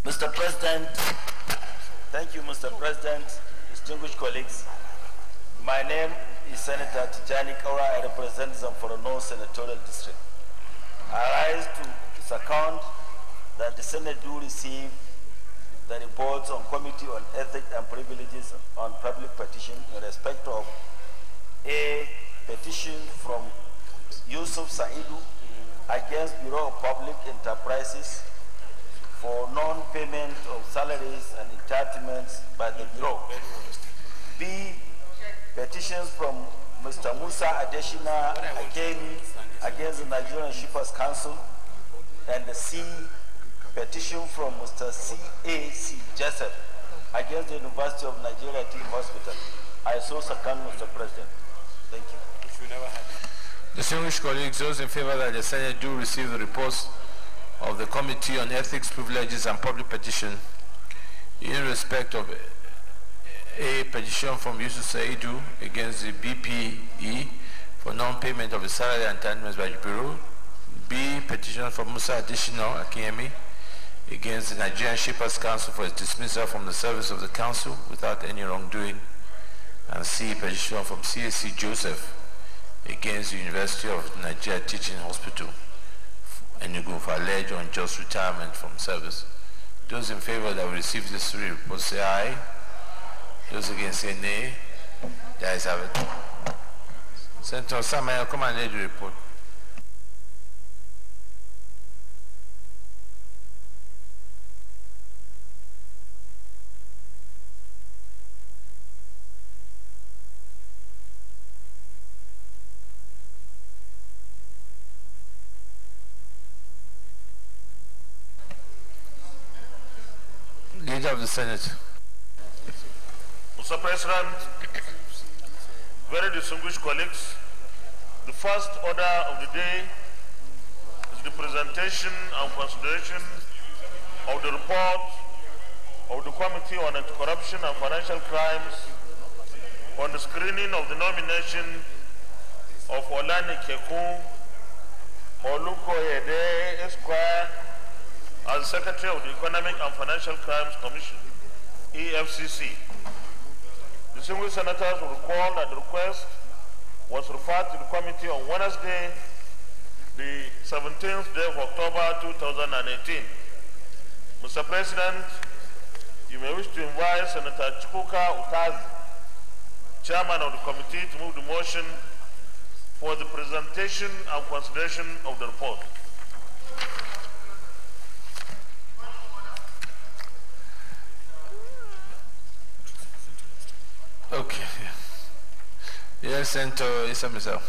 Speaker 12: Mr. President, thank you, Mr. President, distinguished colleagues. My name is Senator Tijani Kaura. I represent Zamfara North Senatorial District. I rise to second that the Senate do receive the reports on Committee on Ethics and Privileges on Public Petition in respect of A, petition from Yusuf Saidu against Bureau of Public Enterprises for non-payment of salaries and entitlements by the Bureau. B, petitions from Mr. Musa Adeshina Akemi against the Nigerian Shippers Council. And the C, petition from Mr. CAC Joseph against the University of Nigeria Teaching Hospital. I so second, Mr. President. Thank you.
Speaker 1: Distinguished colleagues, those in favor that the Senate do receive the reports of the Committee on Ethics, Privileges and Public Petition in respect of A, petition from Yusuf Saidu against the BPE for non-payment of the salary and entitlements by the Bureau. B, petition from Musa Adeshina Akiyemi against the Nigerian Shippers Council for its dismissal from the service of the council without any wrongdoing. And C, petition from CAC Joseph against the University of Nigeria Teaching Hospital Enugu for alleged unjust retirement from service. Those in favor that will receive this three reports say aye. Those against say nay. The ayes have it. Senator Samaya, come and read the report. Leader of the Senate.
Speaker 11: Mr. President, very distinguished colleagues, the first order of the day is the presentation and consideration of the report of the Committee on Anti-Corruption and Financial Crimes on the screening of the nomination of Olani Keku Olukoyede Esquire as Secretary of the Economic and Financial Crimes Commission, EFCC. Distinguished senators will recall that the request was referred to the committee on Wednesday, the 17th day of October 2018. Mr. President, you may wish to invite Senator Chukwuka Utazi, Chairman of the committee, to move the motion for the presentation and consideration of the report.
Speaker 1: Okay. Yes, Senator Isamisa.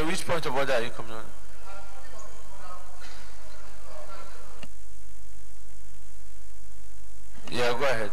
Speaker 1: Sorry, which point of order are you coming on? Yeah, go ahead.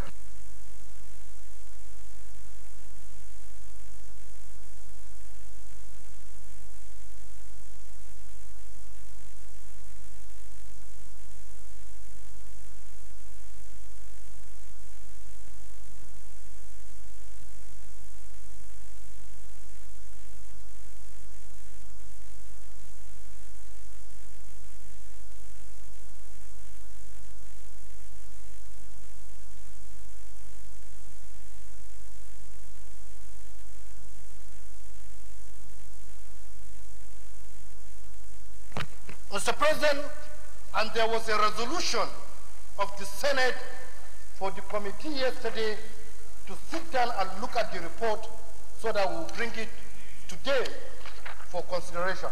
Speaker 2: Mr. President, and there was a resolution of the Senate for the committee yesterday to sit down and look at the report so that we'll bring it today for consideration.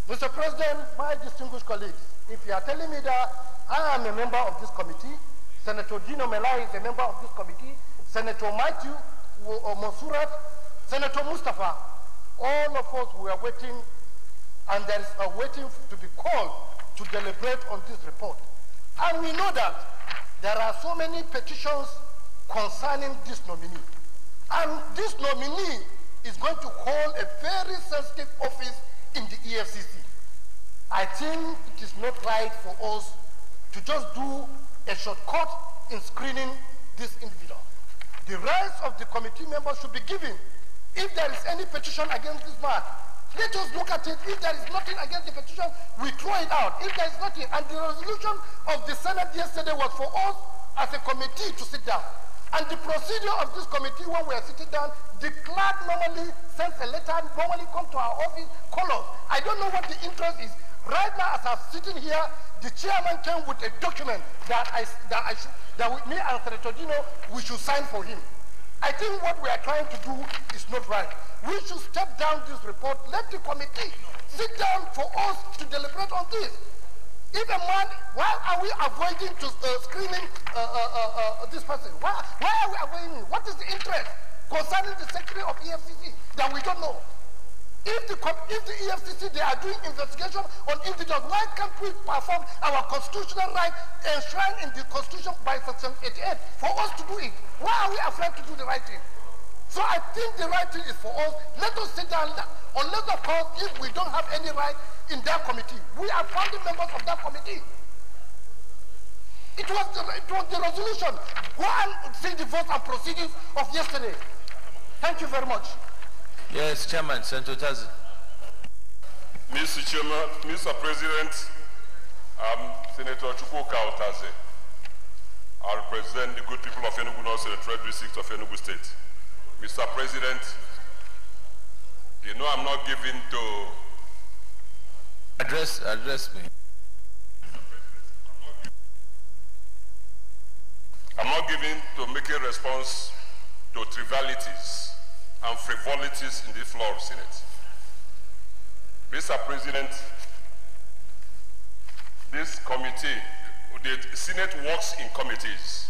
Speaker 2: Mr. President, my distinguished colleagues, if you are telling me that I am a member of this committee, Senator Dino Melai is a member of this committee, Senator Matthew Monsurat, Senator Mustafa, all of us were waiting, and there is a waiting to be called to deliberate on this report. And we know that there are so many petitions concerning this nominee. And this nominee is going to hold a very sensitive office in the EFCC. I think it is not right for us to just do a shortcut in screening this individual. The rights of the committee members should be given. If there is any petition against this man, let us look at it. If there is nothing against the petition, we throw it out. If there is nothing, and the resolution of the Senate yesterday was for us as a committee to sit down. And the procedure of this committee when we are sitting down, the clerk normally sends a letter, normally come to our office, call us. I don't know what the interest is. Right now, as I'm sitting here, the chairman came with a document that with me and Senator Dino, we should sign for him. I think what we are trying to do is not right. We should step down this report, let the committee sit down for us to deliberate on this. If a man, why are we avoiding to screening this person? Why are we avoiding it? What is the interest concerning the Secretary of EFCC that we don't know? If the EFCC, they are doing investigation on individuals, why can't we perform our constitutional right enshrined in the Constitution by Section 88 for us to do it? Why are we afraid to do the right thing? So I think the right thing is for us, let us sit down, unless of course, if we don't have any right in that committee. We are founding members of that committee. It was the resolution. Go and see the votes and proceedings of yesterday. Thank you very much.
Speaker 1: Yes, Chairman, Senator Tazi.
Speaker 4: Mr. Chairman, Mr. President, I'm Senator Chukwuka Otaze. I represent the good people of Enugu North Senatorial District of Enugu State. Mr. President, you know I'm not giving to...
Speaker 1: Address me.
Speaker 4: I'm not giving to make a response to trivialities and frivolities in the floor of Senate. Mr. President, this committee, the Senate works in committees.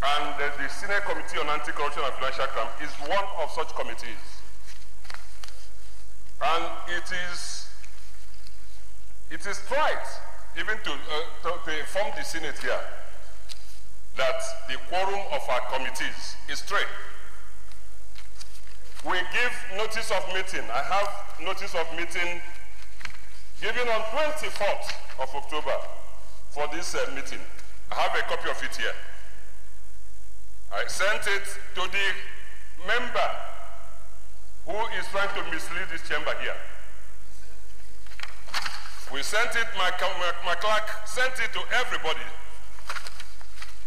Speaker 4: And the Senate Committee on Anti-Corruption and Financial Crime is one of such committees. And it is right, even to inform the Senate here, that the quorum of our committees is 3. We give notice of meeting. I have notice of meeting given on 24th of October for this meeting. I have a copy of it here. I sent it to the member who is trying to mislead this chamber here. We sent it, my clerk sent it to everybody.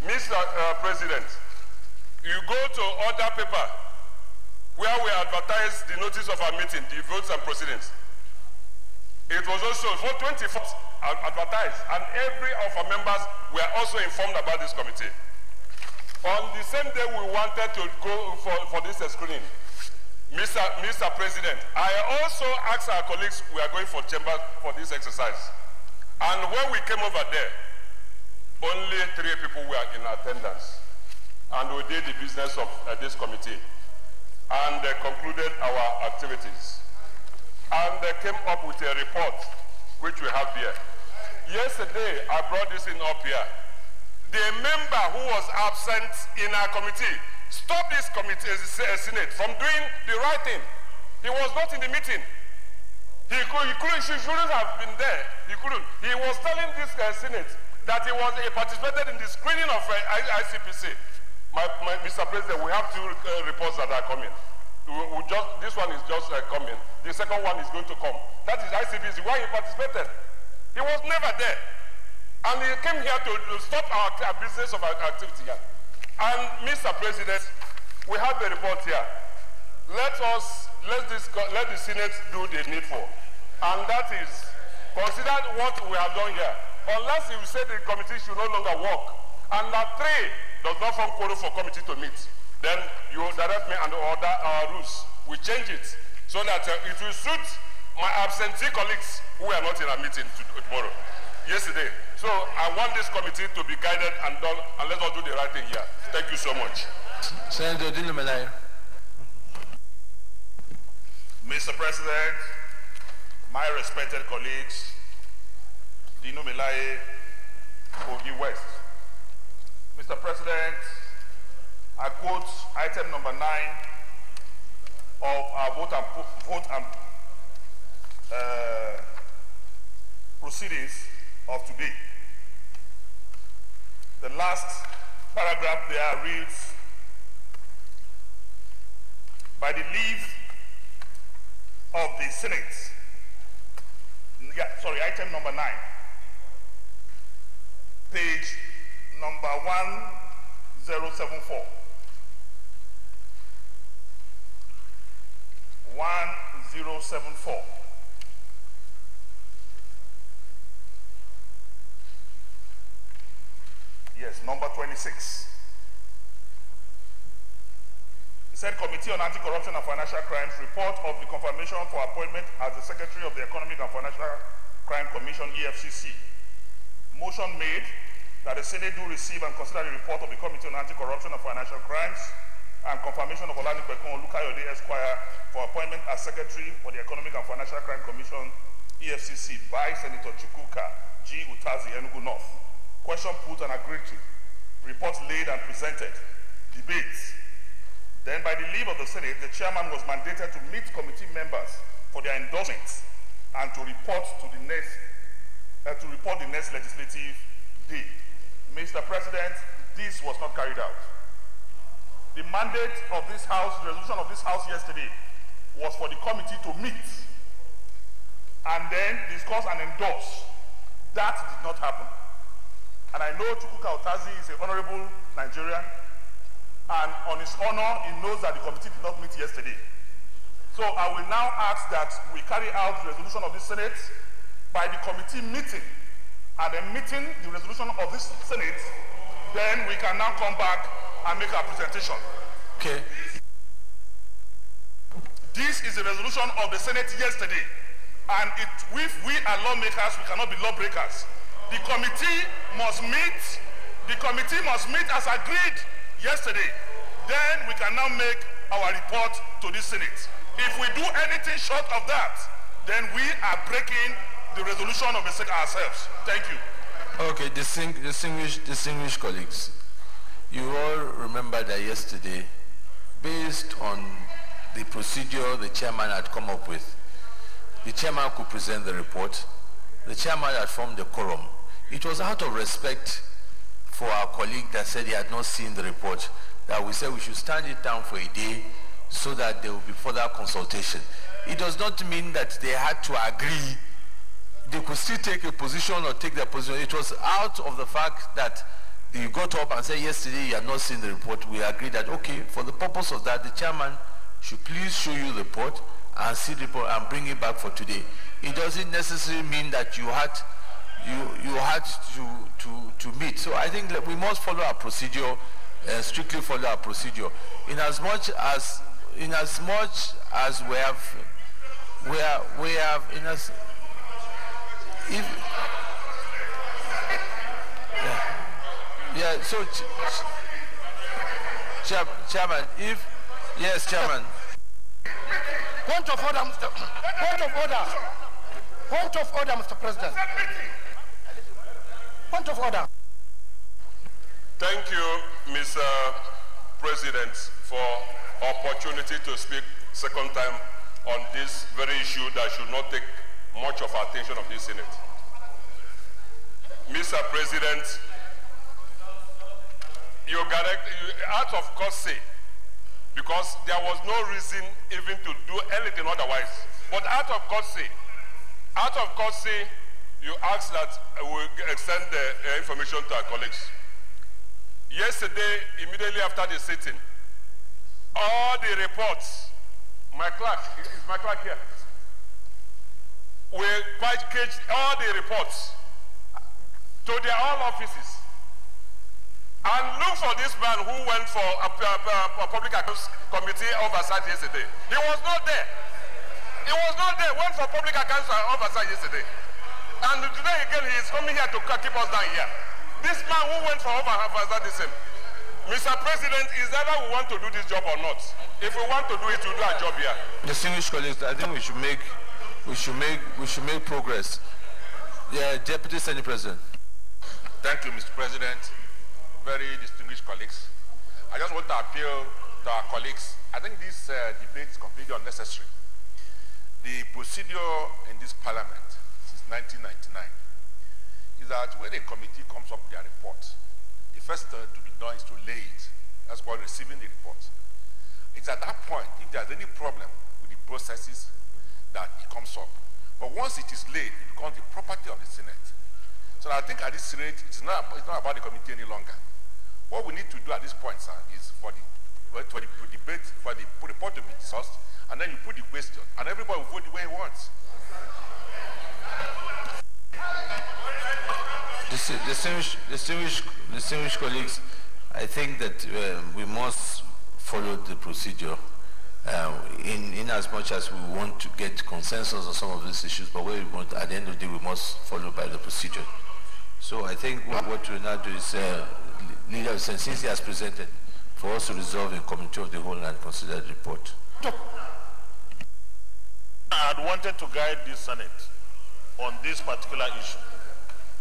Speaker 4: Mr. President, you go to other paper where we advertise the notice of our meeting, the votes and proceedings. It was also for 24th advertised, and every of our members were also informed about this committee. On the same day we wanted to go for this screening, Mr. President, I also asked our colleagues, we are going for chamber for this exercise. And when we came over there, only 3 people were in attendance. And we did the business of this committee.
Speaker 11: and concluded our activities. And came up with a report, which we have here. Yesterday, I brought this in up here. The member who was absent in our committee stopped this committee, Senate, from doing the right thing. He was not in the meeting. He shouldn't have been there. He couldn't. He was telling this Senate that he participated in the screening of ICPC. Mr. President, we have two reports that are coming. This one is just coming. The second one is going to come. That is ICPC, why he participated. He was never there. And he came here to stop our business of our activity here. And Mr. President, we have the report here. Let the Senate do the needful. And that is, consider what we have done here. Unless you say the committee should no longer work, and that 3 does not form quorum for committee to meet, then you direct me and order our rules. We change it so that it will suit my absentee colleagues who are not in a meeting tomorrow, yesterday. So I want this committee to be guided and done, and let us do the right thing here. Thank you so much.
Speaker 1: Senator Dinomelai.
Speaker 4: Mr. President, my respected colleagues, Dinomelai, Kogi West. Mr. President, I quote item number 9 of our vote and proceedings of today. The last paragraph there reads, by the leave of the Senate, item number 9, page number 1074. 1074. Yes, number 26. It said, Committee on Anti-Corruption and Financial Crimes, report of the confirmation for appointment as the Secretary of the Economic and Financial Crime Commission, EFCC. Motion made that the Senate do receive and consider the report of the Committee on Anti-Corruption and Financial Crimes and confirmation of Olanipekun Olukayode Esquire for appointment as Secretary for the Economic and Financial Crime Commission, EFCC, by Senator Chukwuka G. Utazi, Enugu North. Question put and agreed to. Reports laid and presented. Debates. Then by the leave of the Senate, the chairman was mandated to meet committee members for their endorsements and to report to the next legislative day. Mr. President, this was not carried out. The mandate of this House, the resolution of this House yesterday, was for the committee to meet and then discuss and endorse. That did not happen. And I know Chukwuka Utazi is an honorable Nigerian, and on his honor, he knows that the committee did not meet yesterday. So I will now ask that we carry out the resolution of this Senate by the committee meeting, and then meeting the resolution of this Senate, then we can now come back and make our presentation.
Speaker 1: Okay.
Speaker 4: This is the resolution of the Senate yesterday, and if we are lawmakers, we cannot be lawbreakers. The committee must meet as agreed yesterday. Then we can now make our report to the Senate. If we do anything short of that, then we are breaking the resolution of the Senate ourselves. Thank you.
Speaker 1: Okay, distinguished colleagues, you all remember that yesterday, based on the procedure the chairman had come up with, the chairman could present the report. The chairman had formed the quorum. It was out of respect for our colleague that said he had not seen the report that we said we should stand it down for a day so that there will be further consultation. It does not mean that they had to agree. They could still take a position or take their position. It was out of the fact that you got up and said yesterday you had not seen the report. We agreed that, okay, for the purpose of that, the chairman should please show you the report and see the report and bring it back for today. It doesn't necessarily mean that you had to meet. So I think that we must follow our procedure, strictly follow our procedure. In as much as we have so Chairman, Chairman,
Speaker 2: Point of order, Mr. Point of order. Point of order, Mr. President. Point of order.
Speaker 5: Thank you, Mr. President, for opportunity to speak second time on this very issue that should not take much of our attention of the Senate. Mr. President, you out of courtesy, because there was no reason even to do anything otherwise. But out of courtesy, you asked that we extend the information to our colleagues. Yesterday, immediately after the sitting, all the reports, my clerk, is my clerk here? We packaged all the reports to their own offices. And look for this man who went for a public accounts committee oversight yesterday. He was not there. He was not there. Went for public accounts oversight yesterday. And today again he is coming here to keep us down here. This man who went for oversight the same. Mr. President, is either we want to do this job or not. If we want to do it, we'll do our job here.
Speaker 1: Distinguished colleagues, I think we should make progress. Yeah, Deputy Senate President.
Speaker 11: Thank you, Mr. President. Very distinguished colleagues. I just want to appeal to our colleagues. I think this debate is completely unnecessary. The procedure in this parliament since 1999 is that when a committee comes up with their report, the first thing to be done is to lay it. That's called receiving the report. It's at that point, if there's any problem with the processes, that it comes up. But once it is laid, it becomes the property of the Senate. So I think at this rate, it's not about the committee any longer. What we need to do at this point, sir, is for the debate, for the report to be discussed, and then you put the question, and everybody will vote the way he wants.
Speaker 1: Distinguished colleagues, I think that we must follow the procedure in as much as we want to get consensus on some of these issues, but at the end of the day, we must follow by the procedure. So I think what we now do is, leader, since he has presented, for us to resolve in committee of the whole and consider the report.
Speaker 13: I had wanted to guide the Senate on this particular issue,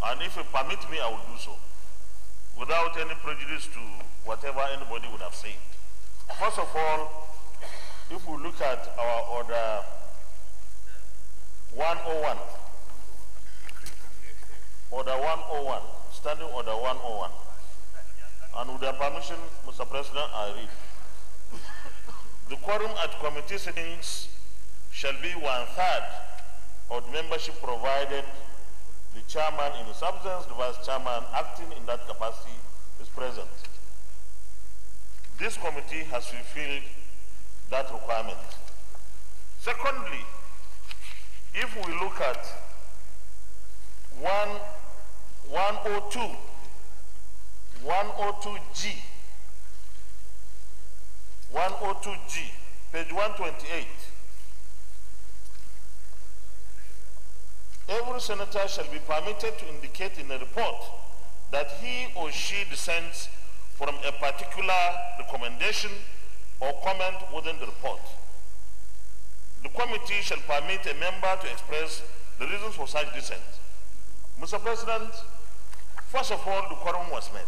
Speaker 13: and if you permit me, I will do so, without any prejudice to whatever anybody would have said. First of all, if we look at our order 101, standing order 101, and with your permission, Mr. President, I read. The quorum at committee sittings shall be 1/3 of the membership provided the chairman in his absence, the vice chairman acting in that capacity is present. This committee has fulfilled that requirement. Secondly, if we look at 102G, 102G, page 128. Every senator shall be permitted to indicate in a report that he or she dissents from a particular recommendation or comment within the report. The committee shall permit a member to express the reasons for such dissent. Mr. President, first of all, the quorum was met.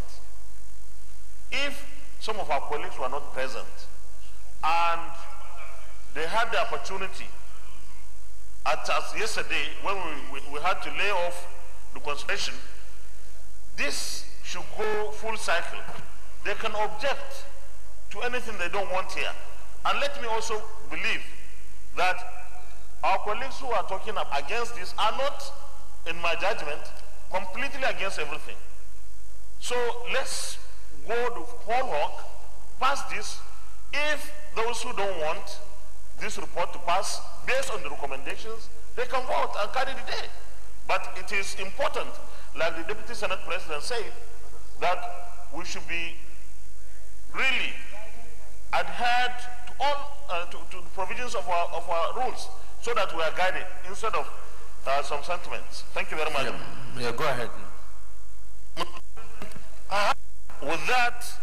Speaker 13: If some of our colleagues were not present and they had the opportunity, as yesterday when we had to lay off the consultation, this should go full cycle. They can object to anything they don't want here. And let me also believe that our colleagues who are talking against this are not, in my judgment, completely against everything. So let's go the whole walk, pass this. If those who don't want this report to pass, based on the recommendations, they can vote and carry the day. But it is important, like the Deputy Senate President said, that we should be really adhered to all to the provisions of our rules, so that we are guided instead of some sentiments. Thank you very much.
Speaker 1: Yeah, go ahead.
Speaker 13: With that,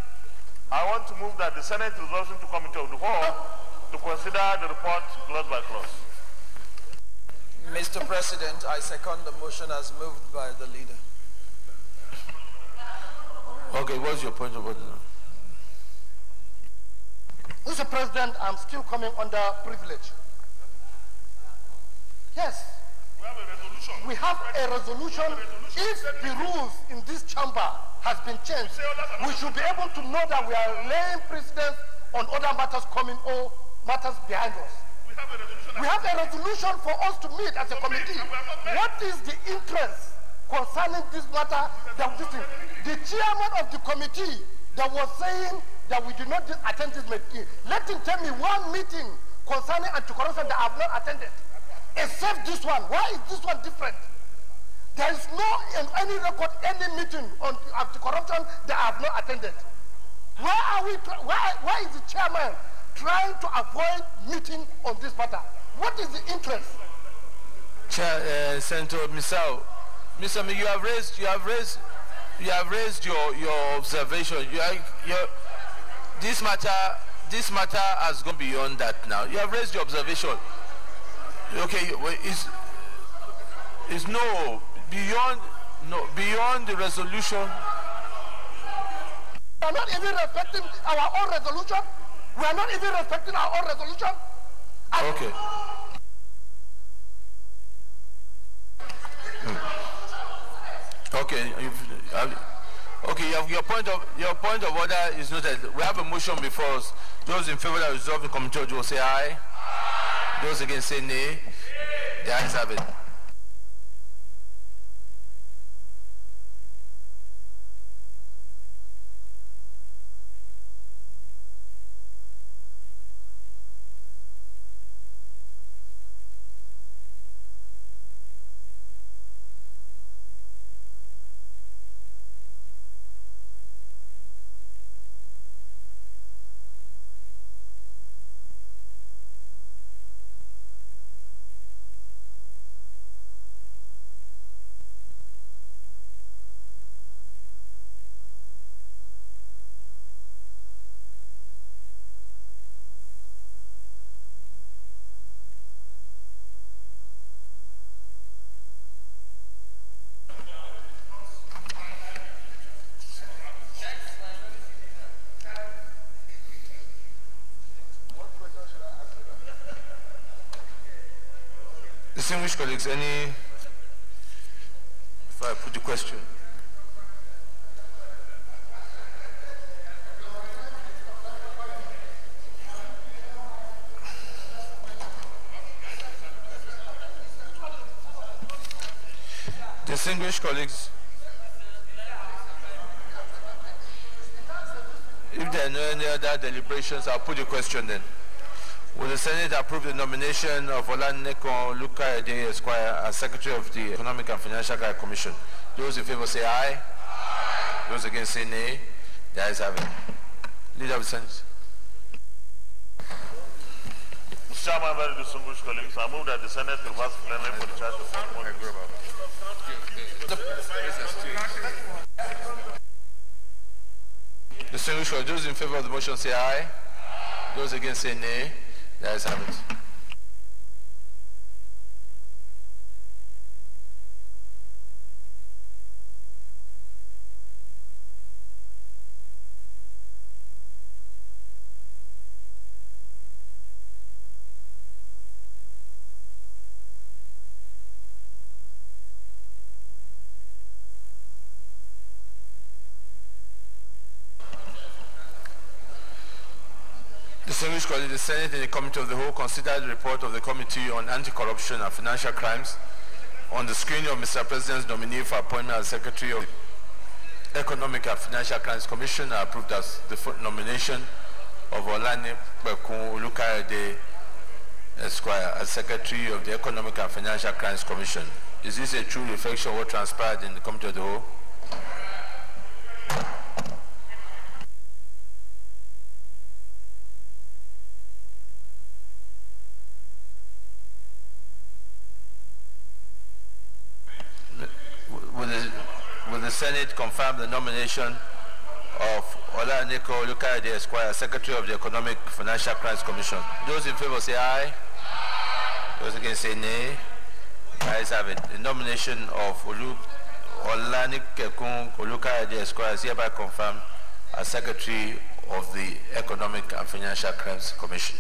Speaker 13: I want to move that the Senate resolves into committee of the whole to consider the report clause by clause.
Speaker 14: Mr. President, I second the motion as moved by the leader.
Speaker 1: Okay, what's your point of order?
Speaker 2: Mr. President, I'm still coming under privilege. Yes. We have a resolution. If the rules in this chamber has been changed, we should be able to know that we are laying precedence on other matters coming or matters behind us. We have a resolution for us to meet as a committee. What is the interest concerning this matter? The chairman of the committee that was saying that we did not attend this meeting, let him tell me one meeting concerning anti-corruption that I have not attended, except this one. Why is this one different? There is no in any record, any meeting on anti-corruption that I have not attended. Why is the chairman trying to avoid meeting on this matter? What is the interest?
Speaker 1: Chair, Senator Misao, you have raised your observation. This matter has gone beyond that now. You have raised your observation. Okay, it's no beyond the resolution.
Speaker 2: We are not even respecting our own resolution. We are not even respecting our own resolution.
Speaker 1: Okay. Okay. Okay. Your point of order is noted. We have a motion before us. Those in favor of resolving the committee will say aye. Those against say nay. The ayes have it. Distinguished colleagues, if I put the question. Distinguished colleagues, if there are no any other deliberations, I'll put the question then. Will the Senate approve the nomination of Olaneko Lukaide Esquire as Secretary of the Economic and Financial Crime Commission? Those in favor say aye. Aye. Those against say nay. The ayes have it. Leader of the Senate.
Speaker 13: Mr. Chairman, very distinguished colleagues, I move that the Senate reverse plenary for the charge of
Speaker 1: Distinguished colleagues, those in favor of the motion say aye. Aye. Those against say nay. The ayes have it. Distinguished colleagues, the Senate and the Committee of the Whole considered the report of the Committee on Anti-Corruption and Financial Crimes on the screening of Mr. President's nominee for appointment as Secretary of the Economic and Financial Crimes Commission and approved as the nomination of Olaneko Lukaide Esquire as Secretary of the Economic and Financial Crimes Commission. Is this a true reflection of what transpired in the Committee of the Whole? Will the Senate confirm the nomination of Ola Nico Lukaide Esquire, Secretary of the Economic Financial Crimes Commission. Those in favor say aye. Those against say nay. Ayes have it. The nomination of Olanik Kekun Lukaide Esquire is hereby confirmed as Secretary of the Economic and Financial Crimes Commission.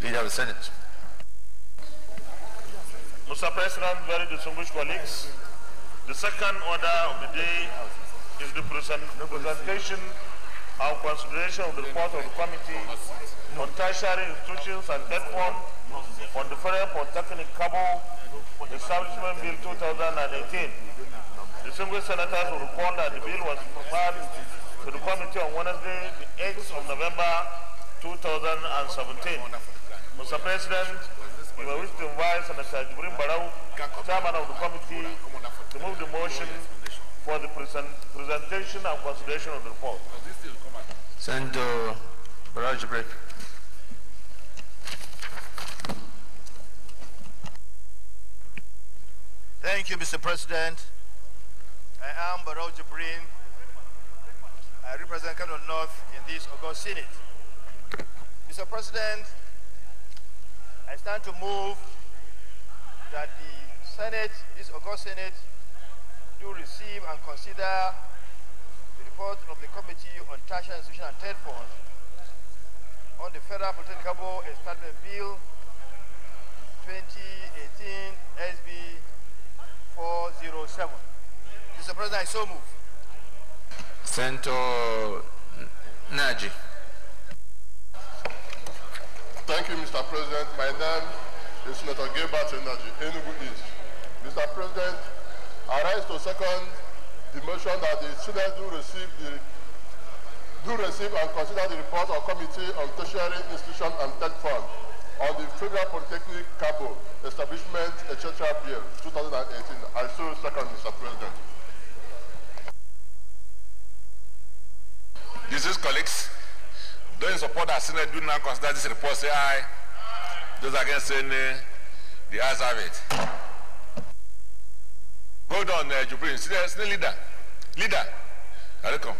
Speaker 1: Leader of the Senate.
Speaker 13: Mr. President, very distinguished colleagues, the second order of the day is the presentation and consideration of the report of the Committee on Tertiary Institutions and Debt Fund on the Federal Polytechnic Cabo Establishment Bill 2018. Distinguished senators will report that the bill was prepared to the committee on Wednesday, the 8th of November 2017. Mr. President, we wish to invite Senator Jibrin Barau, Chairman of the committee, to move the motion for the presentation and consideration of the report.
Speaker 1: Senator Barau Jibrin.
Speaker 7: Thank you, Mr. President. I am Barau Jibrin. I represent Kano North in this August Senate. Mr. President, I stand to move that the Senate, this August Senate, do receive and consider the report of the Committee on Tertiary Institution and Debt Fund on the Federal Polytechnic Establishment Bill 2018 SB 407. Mr. President, I so move.
Speaker 1: Senator Naji.
Speaker 5: Thank you, Mr. President. My name is Senator Gilbert Naji, Enugu East. Mr. President, I rise to second the motion that the Senate do receive and consider the report of Committee on Tertiary Institution and Debt Fund on the Federal Polytechnic Cabo Establishment, etc. Bill 2018. I so second, Mr. President.
Speaker 11: Distinguished colleagues, those in support that Senate do not consider this report say aye. Those against say nay. The ayes have it. Hold on, Jubrin. Senior leader. Leader. Welcome.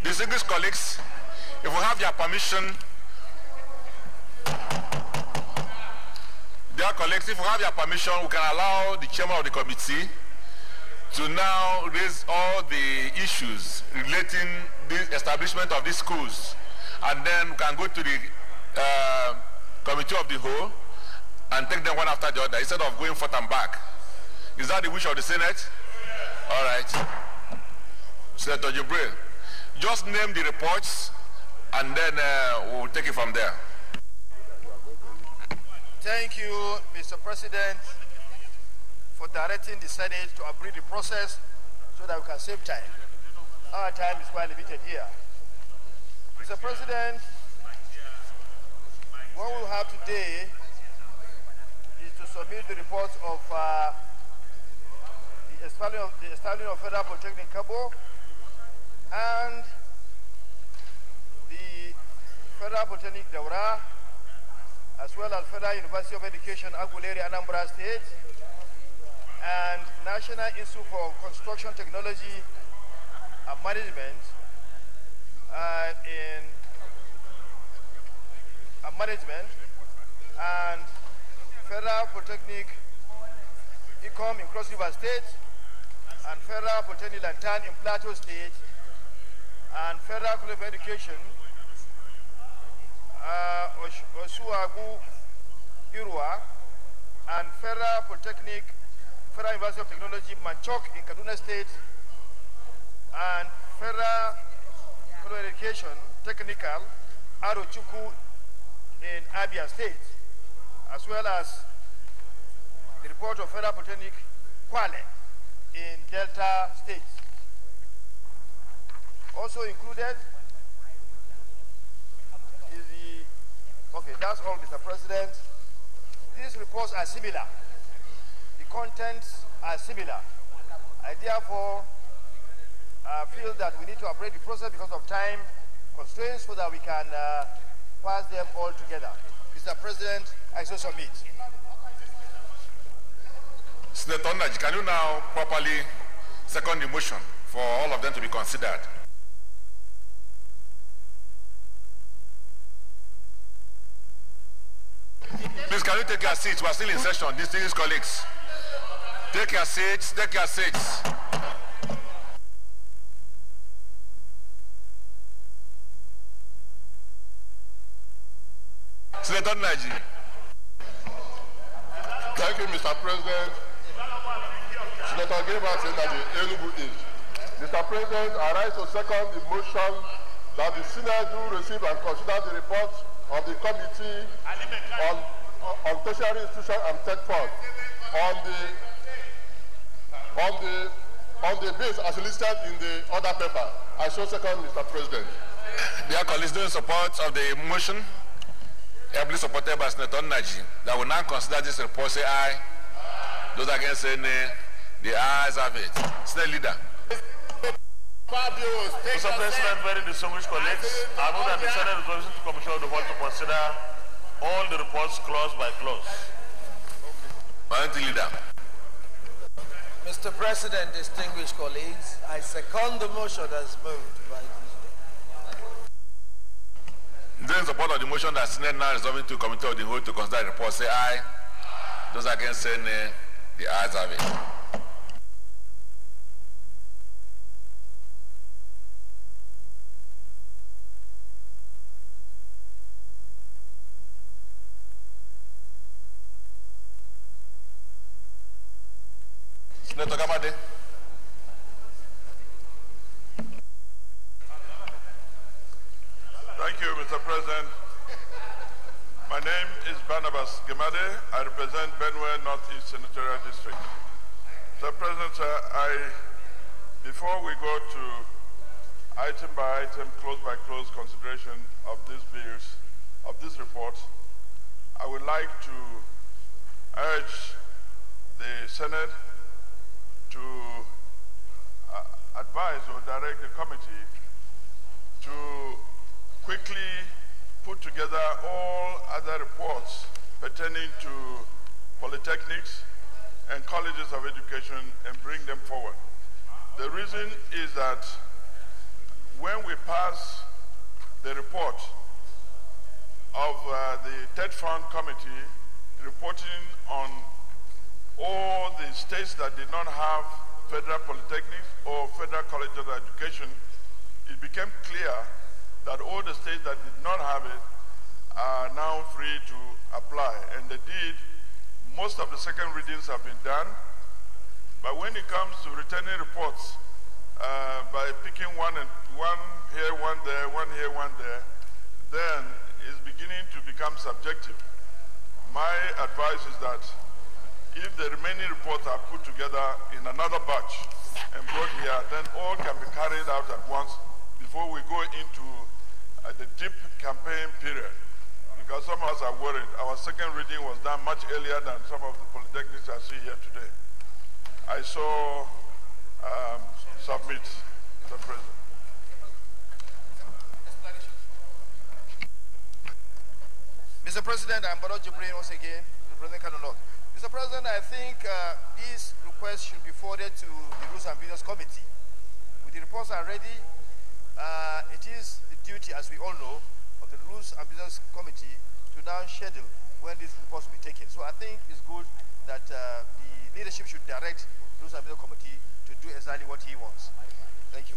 Speaker 11: Distinguished colleagues, if we have your permission, dear colleagues, if we have your permission, we can allow the chairman of the committee to now raise all the issues relating the establishment of these schools, and then we can go to the committee of the whole and take them one after the other instead of going forth and back. Is that the wish of the Senate? All right. Senator Jibril. Just name the reports, and then we'll take it from there.
Speaker 7: Thank you, Mr. President, for directing the Senate to abbreviate the process so that we can save time. Our time is quite limited here. Mr. President, what we'll have today is to submit the reports of the establishment of Federal Polytechnic Cabo and the Federal Polytechnic Daura, as well as Federal University of Education, Aguleri, Anambra State, and National Institute for Construction Technology and Management and Federal Polytechnic Ecom in Cross River State, and Federal Polytechnic Lantan in Plateau State, and Federal College of Education, Osuagu Irua, and Federal Polytechnic, Federal University of Technology, Manchok in Kaduna State, and Federal College of Education, Technical, Arochuku in Abia State, as well as the report of Federal Polytechnic Kwale in Delta states. Also included is the, okay, that's all, Mr. President. These reports are similar. The contents are similar. I therefore feel that we need to operate the process because of time constraints so that we can pass them all together. Mr. President, I so submit.
Speaker 11: Senator Nnaji, can you now properly second the motion for all of them to be considered? Please, can you take your seats? We are still in session. Distinguished colleagues. Take your seats. Take your seats. Senator Nnaji.
Speaker 5: Thank you, Mr. President. Senator Gilbert Nnaji, Enugu East. Mr. President, I rise to second the motion that the Senate do receive and consider the report of the Committee on Tertiary Institutions and Tech Fund on the bills as listed in the other paper. I so second, Mr. President.
Speaker 11: Dear colleagues, in support of the motion, ably supported by Senator Nnaji, that will now consider this report, say aye. Those against say nay. The ayes have it. Senate Leader.
Speaker 13: Mr. President, very distinguished colleagues, I move that the Senate resolution to Commission of the Whole to consider all the reports clause by clause.
Speaker 11: Minority Leader.
Speaker 14: Mr. President, distinguished colleagues, I second the motion as moved by
Speaker 11: Those in support of the motion that Senate now resolving to Committee of the Whole to consider the report, say aye. Those against say nay. The ayes have it. Senator Gamade.
Speaker 4: Thank you, Mr. President. My name is Barnabas Gemade. I represent Benue Northeast Senatorial District. Mr. President, before we go to item by item, close by close consideration of these bills, of this report, I would like to urge the Senate to advise or direct the committee to quickly put together all other reports pertaining to polytechnics and colleges of education and bring them forward. The reason is that when we pass the report of the TED Fund Committee reporting on all the states that did not have federal polytechnics or federal colleges of education, it became clear that all the states that did not have it are now free to apply. And they did. Most of the second readings have been done. But when it comes to returning reports, by picking one here, one there, one here, one there, then it's beginning to become subjective. My advice is that if the remaining reports are put together in another batch and brought here, then all can be carried out at once before we go into the deep campaign period. Because some of us are worried. Our second reading was done much earlier than some of the polytechnics I see here today. I so submit, Mr. President.
Speaker 7: Mr. President, I'm Baro Jibril once again, President Kanonok. Mr. President, I think these requests should be forwarded to the Rules and Business Committee. With the reports are ready, it is the duty, as we all know, of the Rules and Business Committee to now schedule when these reports will be taken. So I think it's good that the leadership should direct the Rules and Business Committee to do exactly what he wants. Thank you.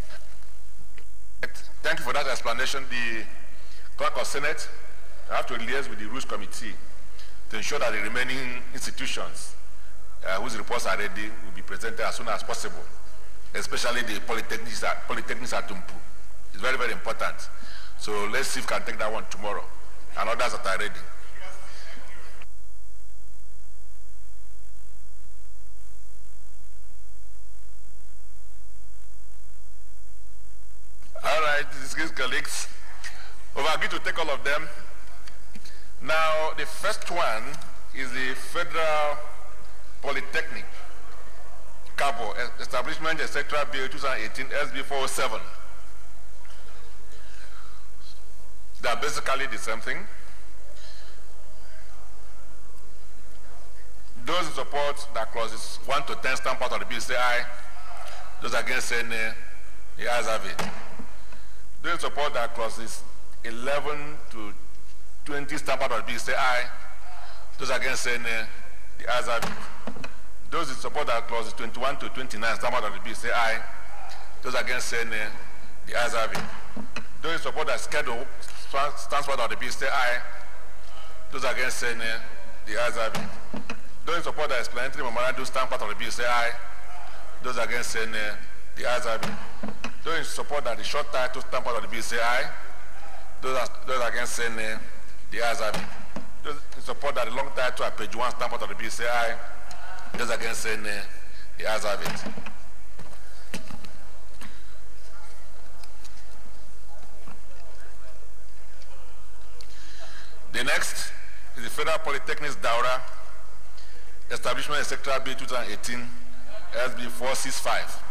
Speaker 11: Thank you for that explanation. The Clerk of Senate have to liaise with the Rules Committee to ensure that the remaining institutions whose reports are ready will be presented as soon as possible, especially the polytechnics at Tumpu. It's very, very important. So let's see if we can take that one tomorrow, and others that are ready. All right, distinguished colleagues, we've agreed to take all of them. Now, the first one is the Federal Polytechnic Cabo Establishment Etc. Bill 2018 SB 407. They are basically the same thing. Those in support that clauses 1 to 10 stamp out of the bill say aye. Those against say nay. The ayes have it. Those in support that clauses 11 to 20 stamp out of the bill say aye. Those against say nay. The ayes have it. Those in support that clauses 21 to 29 stamp out of the bill say aye. Those against say nay. The ayes have it. Those in support that schedule stands out of the bill say aye. Those against say nay. The ayes have it. Those in support that explanatory memorandum stamp out of the bill say aye. Those against say nay. The ayes have it. Those in support that the short title stamp out of the bill say aye. Those against say nay. The ayes have it. Those in support that the long title at page 1 stamp out of the bill say aye. Those against say nay. The ayes have it. The next is the Federal Polytechnics Daura Establishment Etc. Bill 2018 SB 465.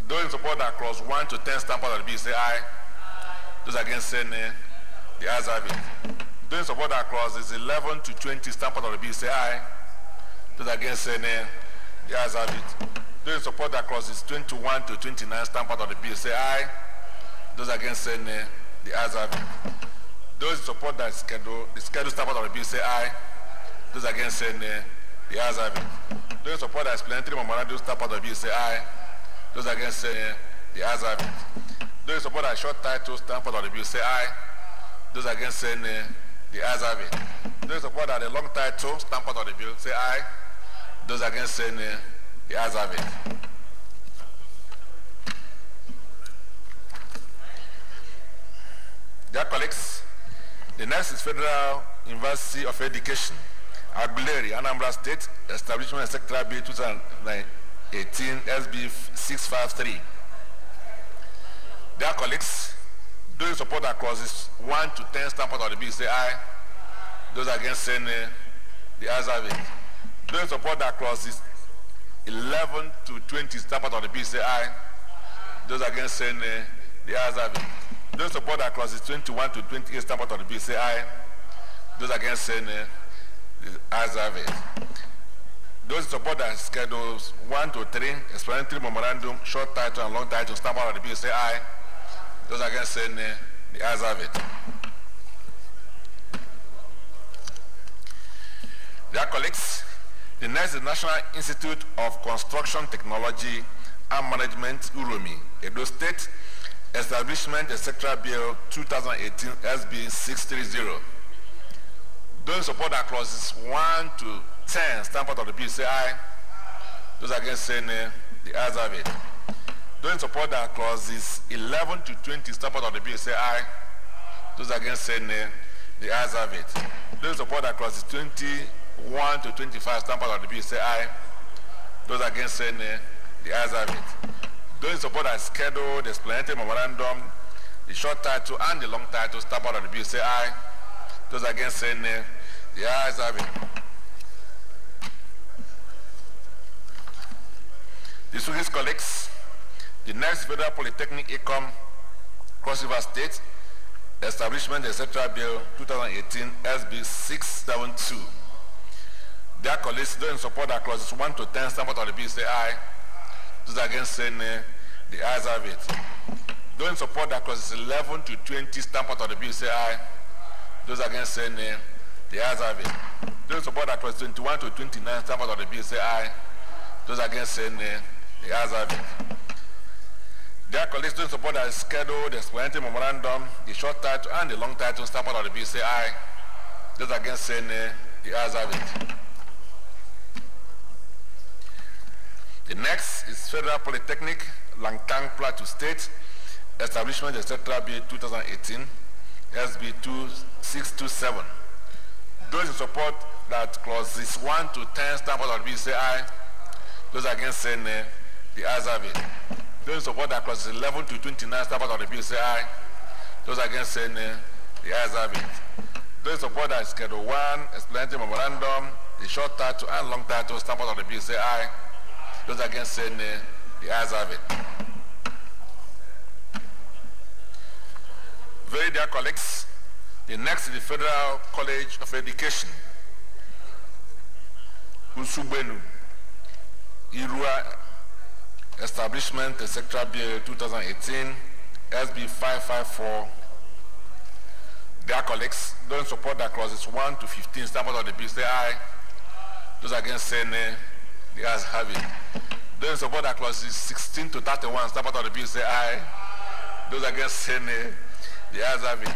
Speaker 11: Those in support that clause 1 to 10 stamp out of the bill say aye. Those against say nay. The ayes have it. Those in support that clauses 11 to 20 stamp out of the bill say aye. Those against say nay. The ayes have it. Those in support that clauses 21 to 29 stamp out of the bill say aye. Those against say nay. The ayes have it. Those in support that the schedule stamp out of the bill say aye. Those against say nay. The ayes have it. Those in support that explanatory memorandum stamp out of the bill say aye. Those against say nay. The ayes have it. Those in support that short title stamp out of the bill say aye. Those against say nay. The ayes have it. Those in support that the long title stamp out of the bill say aye. Those against say nay. The ayes have it. Dear colleagues, the next is Federal University of Education, Aguilera, Anambra State, Establishment Etc. Bill 2018 SB 653. Dear colleagues, those in support that clauses 1 to 10 stamp out of the bill say aye. Those against say nay. The ayes have it. Those in support that clauses 11 to 20 stamp out of the bill say aye. Those against say nay. The ayes have it. Those in support that clauses 21 to 28 stamp out of the bill say aye. Those against say nay. The ayes have it. Those in support that schedules 1 to 3 explanatory memorandum, short title and long title stamp out of the bill say aye. Those against say nay. The ayes have it. Dear colleagues, the next is National Institute of Construction Technology and Management, UROMI, Edo State, Establishment Etc. Bill 2018 SB 630. Those in support that clauses 1 to 10 stamp out of the bill say aye. Those against say nay. The ayes have it. Those in support that clauses 11 to 20 stamp out of the bill say aye. Those against say nay. The ayes have it. Those in support that clauses 21 to 25 stamp out of the bill say aye. Those against say nay. The ayes have it. Those in support that schedule, the explanatory memorandum, the short title and the long title stamp out of the bill say aye. Those against say nay. The ayes have it. Distinguished colleagues, the next Federal Polytechnic ECOM, Cross River State, Establishment Etc. Bill 2018 SB 672. Dear colleagues, those in support that clauses 1 to 10 stamp out of the bill say aye. Those against say nay. The ayes have it. Those in support that clauses 11 to 20 stamp out of the bill say aye. Those against say nay. The ayes have it. Those in support that clauses 21 to 29 stamp out of the bill say aye. Those against say nay. The ayes have it. Dear colleagues, those in support that schedule, the explanatory memorandum, the short title and the long title stamp out of the bill say aye. Those against say nay. The ayes have it. The next is Federal Polytechnic, Langtang, Plateau State, Establishment Etc. Bill 2018, SB 2627. Those in support that clauses 1 to 10 stamp out of the bill say aye. Those against say nay. The ayes have it. Those in support that clauses 11 to 29 stand part of the bill say aye. Those against say nay. The ayes have it. Those in support that Schedule 1, explanatory memorandum, the short title and long title stand part of the bill say aye. Those against say nay. The ayes have it. Very dear colleagues, the next is the Federal College of Education, Usubenu, Irua Establishment, Etc. Bill 2018, SB 554. Dear colleagues, those in support that clauses 1 to 15 stand part of the bill say aye. Those against say nay. The ayes have it. Those in support that clauses 16 to 31 stand part of the bill say aye. Those against say nay. The ayes have it.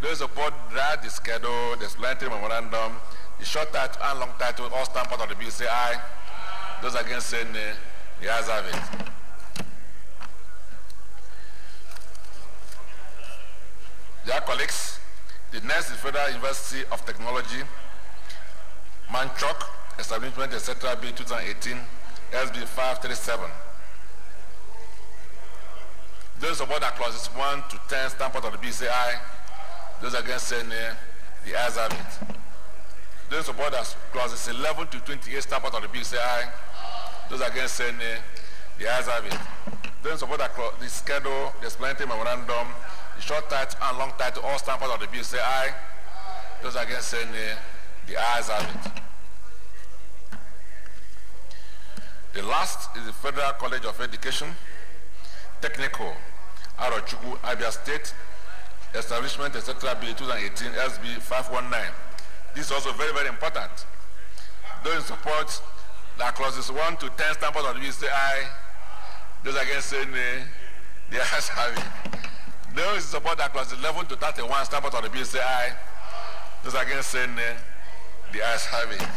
Speaker 11: Those in support that the schedule, the explanatory memorandum, the short title and long title all stand part of the bill say aye. Those against say nay. The ayes have it. Dear colleagues, the next is Federal University of Technology, Manchok, Establishment, etc. Bill 2018, SB 537. Those in support that clauses 1 to 10 stand part of the bill say aye. Those against say nay. The ayes have it. Those in support that clauses 11 to 28 stand part of the bill say aye. Those against say nay. The ayes have it. Those in support that the schedule, the explanatory memorandum, the short title and long title all stand part of the bill say aye. Those against say nay. The ayes have it. The last is the Federal College of Education, Technical, Arochukwu, Abia State, Establishment, etc. Bill 2018, SB 519. This is also very, very important. Those in support that clauses 1 to 10 stand part of the bill say aye. Those against say nay. The ayes have it. Those in support that clauses 11 to 31 stand part of the bill say aye. Those against say nay. The ayes have it.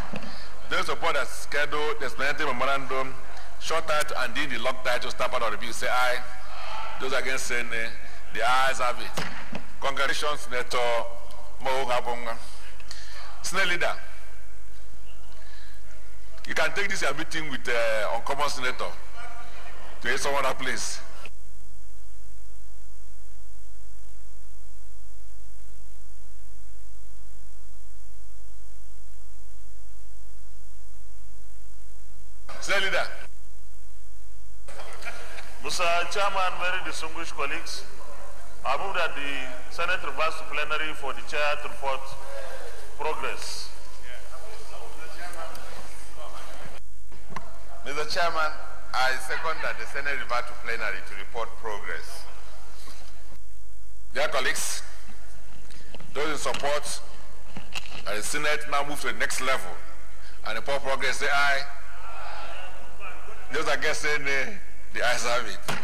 Speaker 11: Those in support that schedule, the explanatory memorandum, short title and the long title stand part of the bill say aye. Those against say nay. The ayes have it. Congratulations, Senator Mohobonga. Senate leader, you can take this meeting with uncommon senator to someone else, please. Senate leader.
Speaker 13: Mr. Chairman, very distinguished colleagues, I move that the Senate reverse to plenary for the chair to report progress.
Speaker 1: Mr. Chairman, I second that the Senate revert to plenary to report progress.
Speaker 11: Dear colleagues, those in support, the Senate now move to the next level and report progress say aye. Those against say nay. The ayes have it.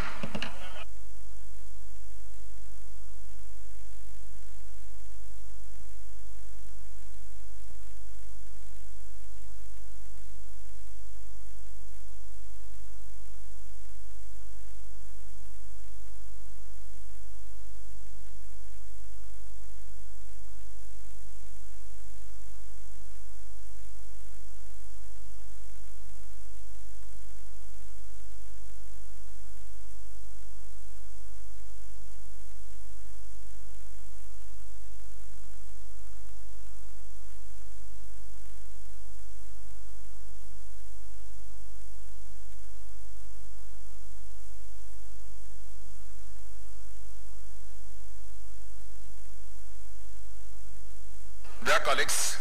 Speaker 11: Dear colleagues,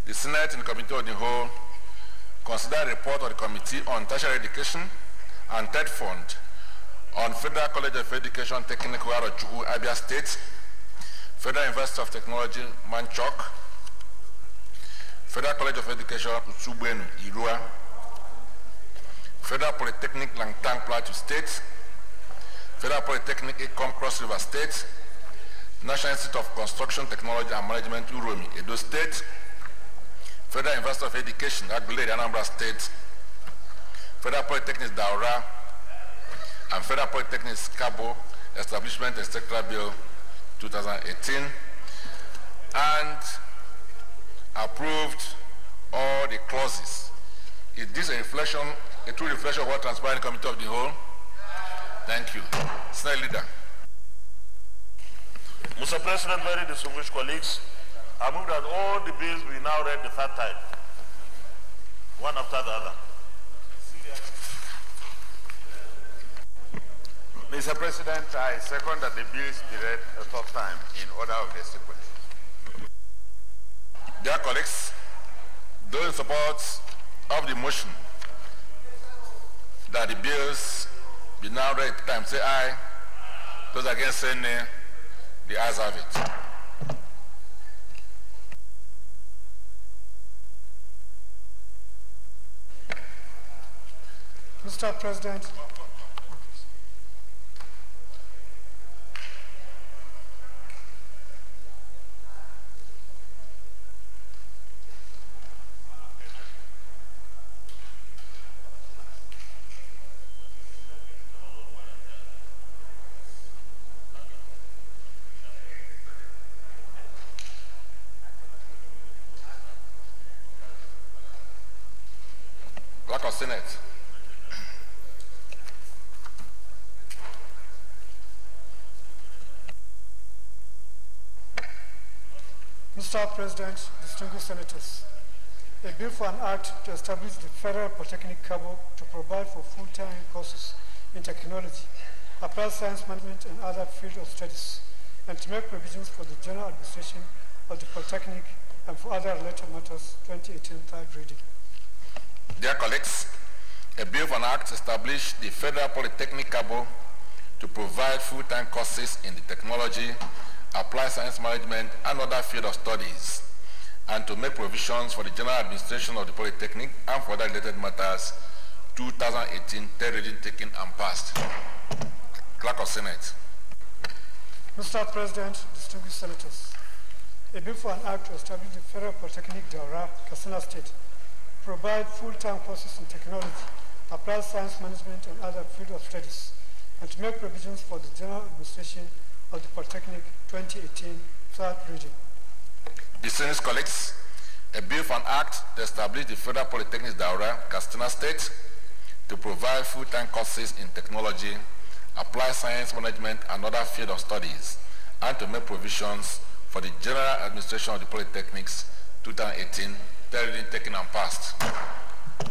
Speaker 11: the Senate and Committee on the whole consider a report of the Committee on Tertiary Education and Third Fund on Federal College of Education, Technical, Arochukwu, Abia State, Federal University of Technology, Manchok, Federal College of Education, Usubenu, Irua, Federal Polytechnic, Langtang, Plateau State, Federal Polytechnic, Ecom, Cross River State, National Institute of Construction Technology and Management, Uromi, Edo State, Federal University of Education, Aguilera, Anambra State, Federal Polytechnic, Daura, and Federal Polytechnic, Cabo, Establishment, etc. Bill 2018, and approved all the clauses. It is a reflection a true reflection of what transpired in the Committee of the Whole? Thank you. Senate Leader.
Speaker 13: Mr. President, very distinguished colleagues, I move that all the bills be now read the third time, one after the other.
Speaker 11: Mr. President, I second that the bills be read a third time in order of their sequence. Dear colleagues, those in support of the motion that the bills be now read time, say aye. Those against, say nay. The ayes have it.
Speaker 15: Mr. President,
Speaker 11: Clerk of Senate.
Speaker 15: Mr. President, distinguished senators, a bill for an act to establish the Federal Polytechnic Cabo to provide for full-time courses in technology, applied science management and other fields of studies, and to make provisions for the general administration of the Polytechnic and for other related matters, 2018 third reading.
Speaker 11: Dear colleagues, a bill for an act to establish the Federal Polytechnic Cabo to provide full-time courses in the technology, applied science management, and other fields of studies, and to make provisions for the general administration of the Polytechnic and for other related matters, 2018 third reading taken and passed. Clerk of Senate.
Speaker 15: Mr. President, distinguished senators, a bill for an act to establish the Federal Polytechnic Daura, Katsina State, provide full-time courses in technology, applied science management, and other fields of studies, and to make provisions for the general administration of the Polytechnic 2018 third reading.
Speaker 11: Distinguished colleagues, a bill for an act to establish the Federal Polytechnic Daura, Katsina State, to provide full-time courses in technology, applied science management, and other fields of studies, and to make provisions for the general administration of the Polytechnics 2018 third reading taken and passed.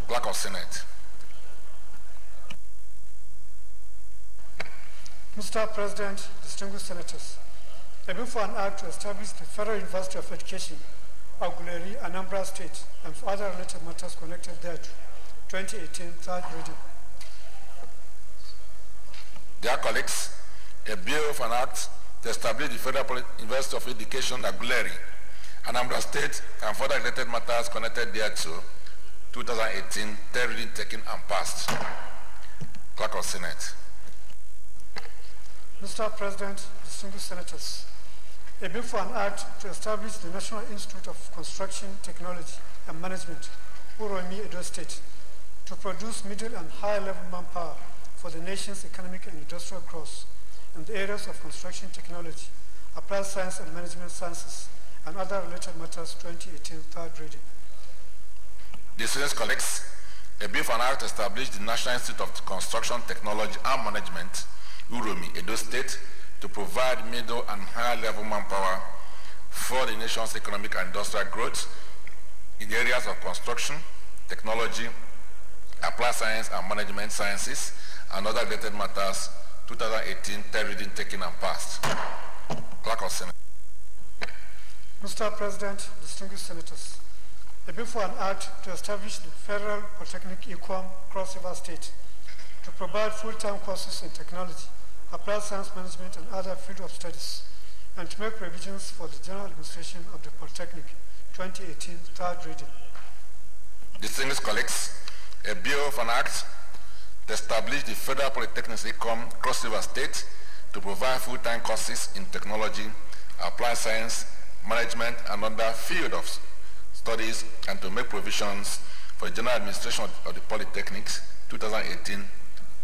Speaker 11: Clerk of Senate.
Speaker 15: Mr. President, distinguished senators, a bill for an act to establish the Federal University of Education, Aguleri, Anambra State, and for other related matters connected thereto, 2018 third reading.
Speaker 11: Dear colleagues, a bill for an act to establish the Federal University of Education, Aguleri, Anambra State, and further related matters connected thereto, 2018 third reading taken and passed. Clerk of Senate.
Speaker 15: Mr. President, distinguished senators, a bill for an act to establish the National Institute of Construction Technology and Management, Uromi, Edo State, to produce middle and high-level manpower for the nation's economic and industrial growth in the areas of construction technology, applied science and management sciences, and other related matters, 2018 third reading.
Speaker 11: Distinguished colleagues, a bill for an act to establish the National Institute of Construction Technology and Management, Uromi, Edo State, to provide middle and high-level manpower for the nation's economic and industrial growth in the areas of construction, technology, applied science and management sciences, and other related matters, 2018 third reading taken and passed. Clerk of Senate.
Speaker 15: Mr. President, distinguished senators, a bill for an act to establish the Federal Polytechnic Equam, Cross River State, to provide full-time courses in technology, applied science management, and other fields of studies, and to make provisions for the general administration of the Polytechnic, 2018 third reading.
Speaker 11: Distinguished colleagues, a bill for an act to establish the Federal Polytechnic Equam, Cross River State, to provide full-time courses in technology, applied science, management, and other fields of studies, and to make provisions for the general administration of the Polytechnics, 2018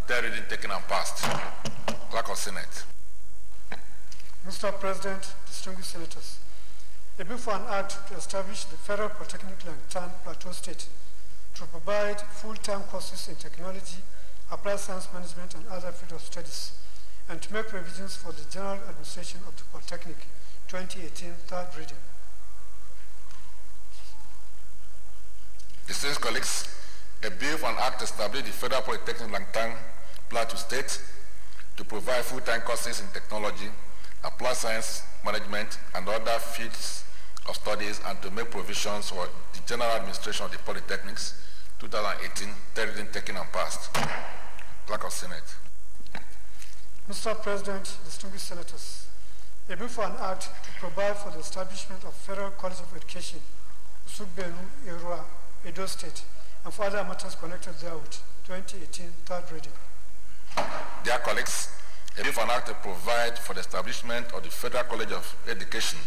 Speaker 11: third reading taken and passed. Clerk of Senate.
Speaker 15: Mr. President, distinguished senators, a bill for an act to establish the Federal Polytechnic Langtan Plateau State to provide full-time courses in technology, applied science management, and other fields of studies, and to make provisions for the general administration of the Polytechnic, 2018, third reading.
Speaker 11: Distinguished colleagues, a bill for an act established the Federal Polytechnic Langtang, Plateau State, to provide full-time courses in technology, applied science management, and other fields of studies, and to make provisions for the general administration of the polytechnics, 2018, third reading taken and passed. Clerk of Senate.
Speaker 15: Mr. President, distinguished senators, a bill for an act to provide for the establishment of Federal College of Education, Usugbenu, Erua, Edo State, and for other matters connected therewith, 2018, third reading.
Speaker 11: Dear colleagues, a bill for an act to provide for the establishment of the Federal College of Education,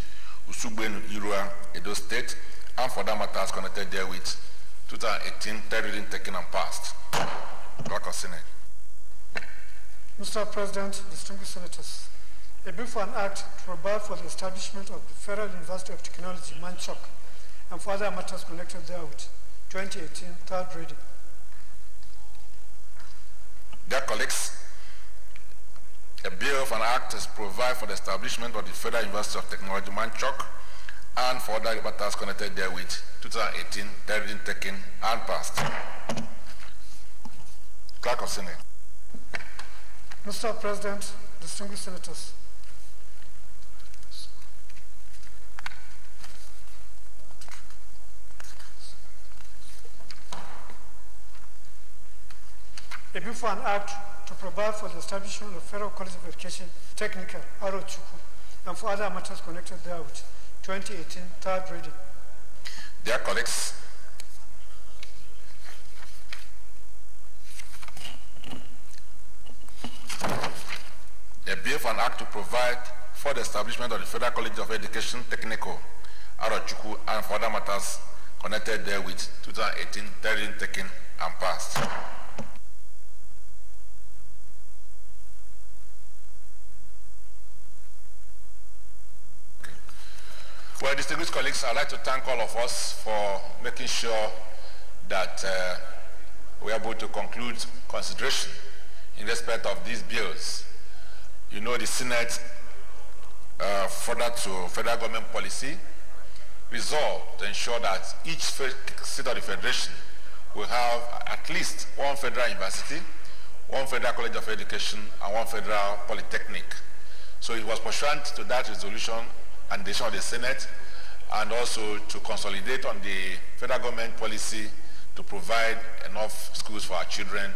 Speaker 11: Usugbenu, Erua, Edo State, and for other matters connected therewith, 2018, third reading taken and passed. Clerk of Senate.
Speaker 15: Mr. President, distinguished senators, a bill for an act to provide for the establishment of the Federal University of Technology, Manchok, and for other matters connected therewith, 2018, third reading.
Speaker 11: Dear colleagues, a bill for an act to provide for the establishment of the Federal University of Technology, Manchok, and for other matters connected therewith, 2018, third reading taken and passed. Clerk of Senate.
Speaker 15: Mr. President, distinguished senators, a bill for an act to provide for the establishment of Federal College of Education, Technical, Arochukwu, and for other matters connected therewith, 2018, third reading.
Speaker 11: Dear colleagues, a bill for an act to provide for the establishment of the Federal College of Education, Technical, Arochukwu, and for other matters connected therewith, 2018, third reading taken and passed. Well, distinguished colleagues, I'd like to thank all of us for making sure that we're able to conclude consideration in respect of these bills. You know, the Senate, further to federal government policy, resolved to ensure that each state of the Federation will have at least one federal university, one federal college of education, and one federal polytechnic. So it was pursuant to that resolution and decision of the Senate, and also to consolidate on the federal government policy to provide enough schools for our children,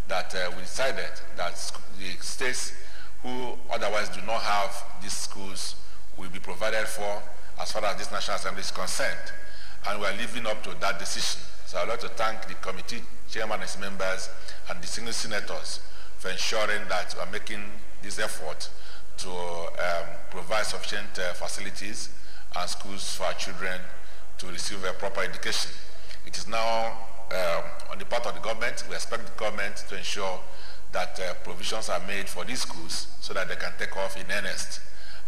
Speaker 11: that we decided that the states who otherwise do not have these schools will be provided for as far as this National Assembly is concerned. And we are living up to that decision. So I'd like to thank the committee, chairman and its members, and the single senators for ensuring that we are making this effort to provide sufficient facilities and schools for our children to receive a proper education. It is now on the part of the government. We expect the government to ensure that provisions are made for these schools so that they can take off in earnest.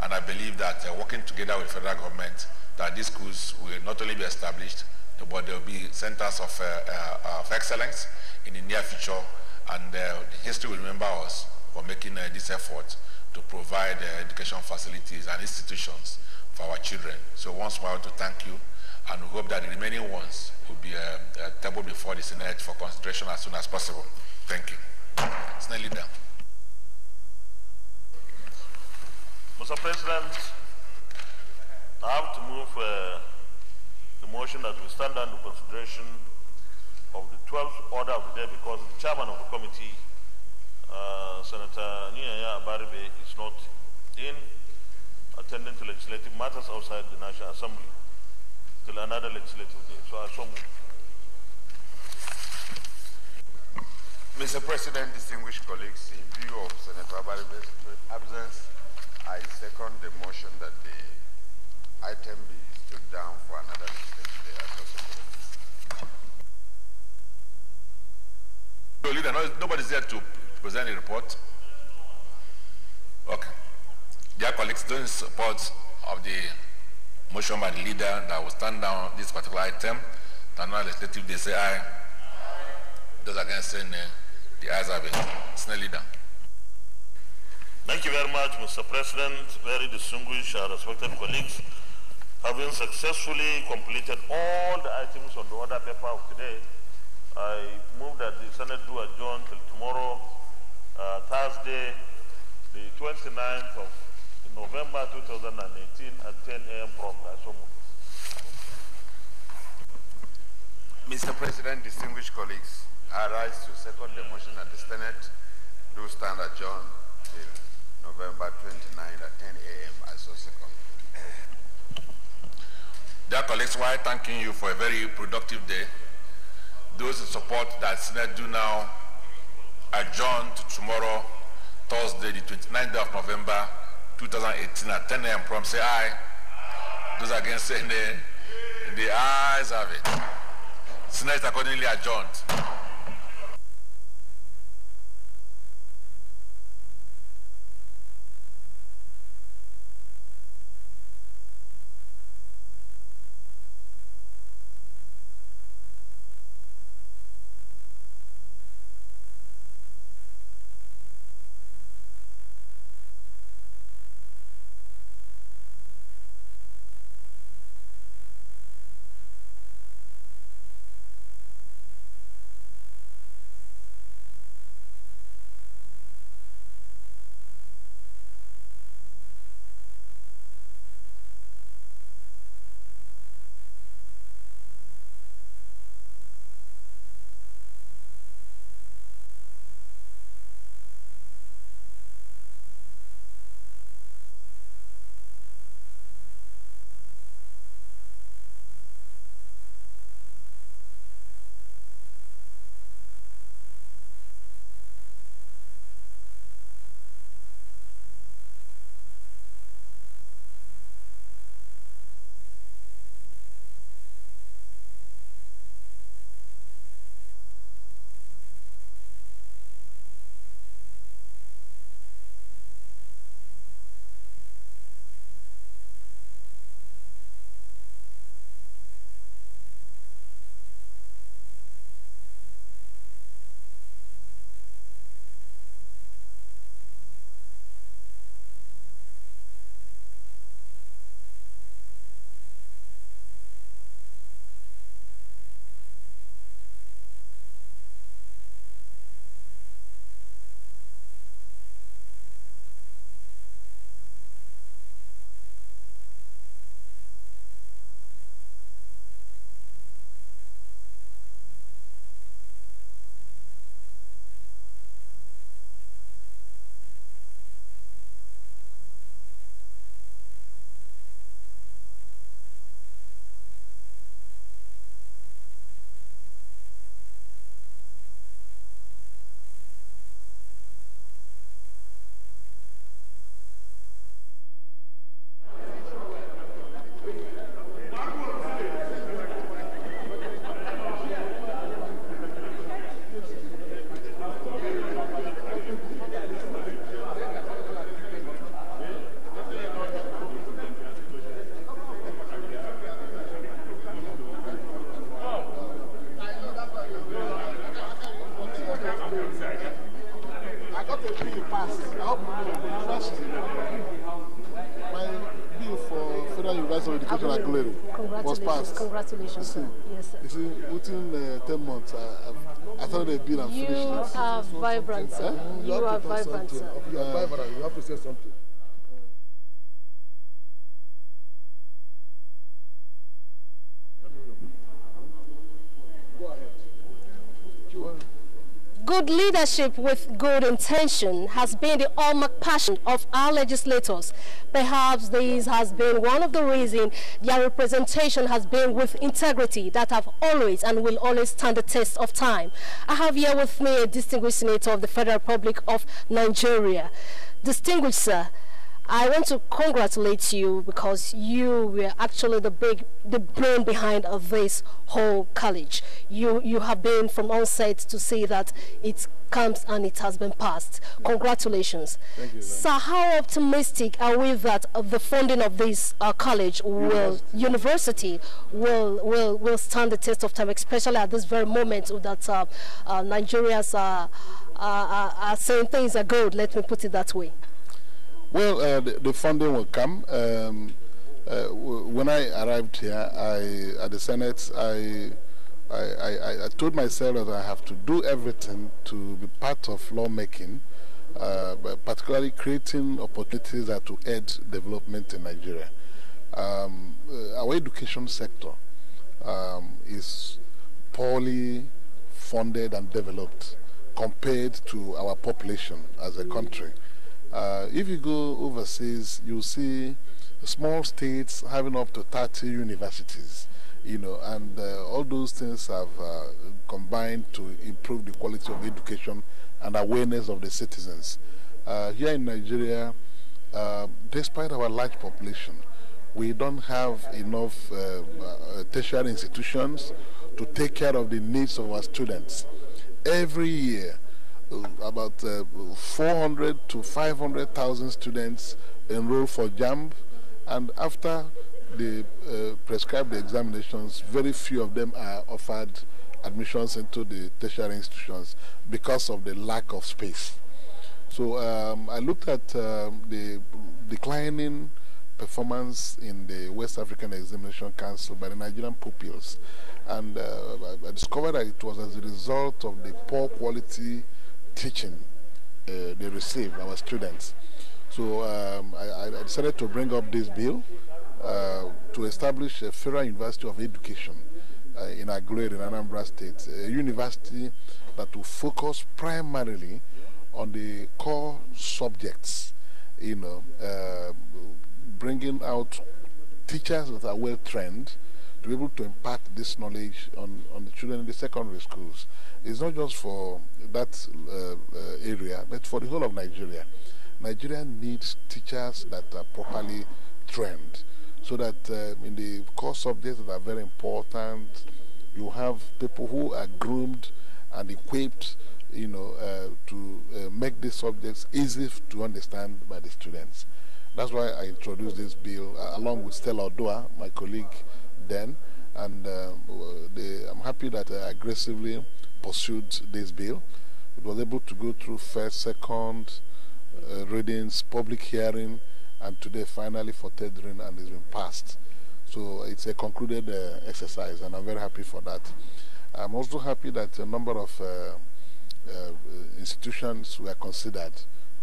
Speaker 11: And I believe that working together with the federal government, that these schools will not only be established, but there will be centers of excellence in the near future, and history will remember us for making this effort to provide education facilities and institutions for our children. So once more, I want to thank you, and we hope that the remaining ones will be tabled before the Senate for consideration as soon as possible. Thank you. Senate Leader.
Speaker 13: Mr. President, I have to move the motion that we stand under consideration of the 12th order of the day, because the chairman of the committee, Senator Nyanya Abaribe, is not in, attending to legislative matters outside the National Assembly till another legislative day. So I so move.
Speaker 16: Mr. President, distinguished colleagues, in view of Senator Abaribe's absence, I second the motion that the item be stood down for another legislative day.
Speaker 11: So, Leader, nobody's there to present a report? Okay. Dear colleagues, those in support of the motion by the leader that will stand down this particular item, the another legislative day, say aye.
Speaker 1: Those against saying nay, the ayes have it. Senate Leader.
Speaker 13: Thank you very much, Mr. President. Very distinguished, respected colleagues. Having successfully completed all the items on the order paper of today, I move that the Senate do adjourn till tomorrow, Thursday, the 29th of November 2018 at 10 a.m. prompt.
Speaker 16: Mr. President, distinguished colleagues, I rise to second the motion that the Senate do stand adjourned till November 29th at 10 a.m. I so second.
Speaker 1: Dear colleagues, while thanking you for a very productive day, those in support that Senate do now adjourn to tomorrow, Thursday, the 29th of November 2018 at 10 a.m. prompt, say aye. Those against say nay. The ayes have it. Senate accordingly adjourned.
Speaker 17: Was passed. Congratulations, sir. Yes, sir.
Speaker 18: You see, within 10 months, I thought they'd been and finished this.
Speaker 17: You are vibrant, sir. You are vibrant, sir.
Speaker 18: You are vibrant. You have to say something.
Speaker 17: Good leadership with good intention has been the hallmark passion of our legislators. Perhaps this has been one of the reasons their representation has been with integrity that have always and will always stand the test of time. I have here with me a distinguished senator of the Federal Republic of Nigeria. Distinguished sir, I want to congratulate you because you were actually the brain behind of this whole college. You have been from onset to see that it comes and it has been passed. Yeah. Congratulations.
Speaker 18: Thank you.
Speaker 17: So how optimistic are we that the funding of this college university will stand the test of time, especially at this very moment that Nigerians are saying things are good, let me put it that way?
Speaker 18: Well, the funding will come. When I arrived here at the Senate, I told myself that I have to do everything to be part of lawmaking, particularly creating opportunities that will aid development in Nigeria. Our education sector is poorly funded and developed compared to our population as a country. If you go overseas, you'll see small states having up to 30 universities, you know, and all those things have combined to improve the quality of education and awareness of the citizens. Here in Nigeria, despite our large population, we don't have enough tertiary institutions to take care of the needs of our students. Every year, about 400 to 500,000 students enroll for JAMB, and after they prescribe the examinations, very few of them are offered admissions into the tertiary institutions because of the lack of space. So I looked at the declining performance in the West African Examination Council by the Nigerian pupils, and I discovered that it was as a result of the poor quality teaching they receive, our students. So I decided to bring up this bill to establish a Federal University of Education in Aguleri, in Anambra State, a university that will focus primarily on the core subjects, you know, bringing out teachers that are well trained to be able to impart this knowledge on the children in the secondary schools. It's not just for that area, but for the whole of Nigeria. Nigeria needs teachers that are properly trained, so that in the core subjects that are very important, you have people who are groomed and equipped, you know, to make these subjects easy to understand by the students. That's why I introduced this bill along with Stella Odua, my colleague then, and I'm happy that I aggressively pursued this bill. It was able to go through first, second readings, public hearing, and today finally for third reading, and it's been passed. So it's a concluded exercise, and I'm very happy for that. I'm also happy that a number of institutions were considered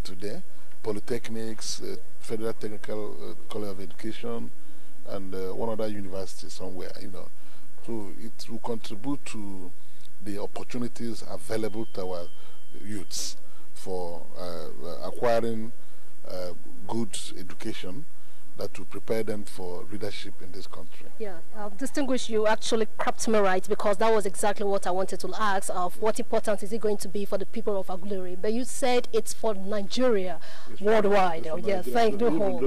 Speaker 18: today: polytechnics, Federal Technical College of Education, and one other university somewhere, you know. So it will contribute to the opportunities available to our youths for acquiring good education that will prepare them for leadership in this country.
Speaker 17: Yeah, distinguished, you actually cropped me right, because that was exactly what I wanted to ask, of what importance is it going to be for the people of Aguleri. But you said it's for Nigeria worldwide. Oh, yeah, thank you.
Speaker 18: Even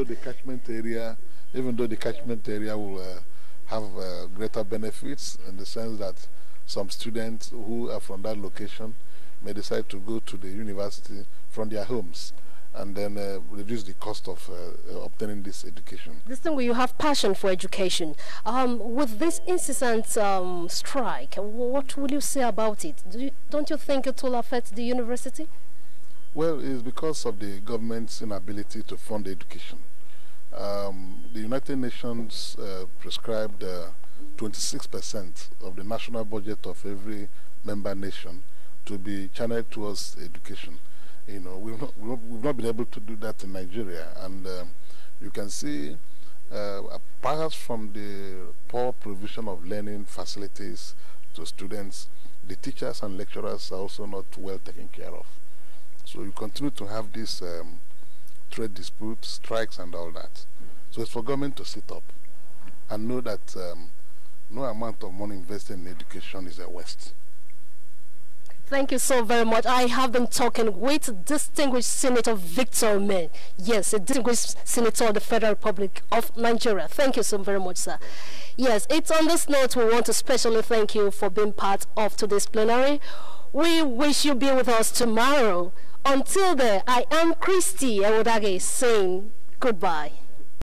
Speaker 18: though the catchment area will have greater benefits, in the sense that some students who are from that location may decide to go to the university from their homes, and then reduce the cost of obtaining this education.
Speaker 17: This thing where you have passion for education. With this incessant strike, what will you say about it? Don't you think it will affect the university?
Speaker 18: Well, it's because of the government's inability to fund education. The United Nations prescribed 26% of the national budget of every member nation to be channeled towards education. You know, we've not been able to do that in Nigeria, and you can see, perhaps from the poor provision of learning facilities to students, the teachers and lecturers are also not well taken care of. So you continue to have these trade disputes, strikes, and all that. So it's for government to sit up and know that no amount of money invested in education is a waste.
Speaker 17: Thank you so very much. I have been talking with distinguished Senator Victor Omen. Yes, a distinguished senator of the Federal Republic of Nigeria. Thank you so very much, sir. Yes, it's on this note we want to specially thank you for being part of today's plenary. We wish you be with us tomorrow. Until then, I am Christy Ewodage saying goodbye.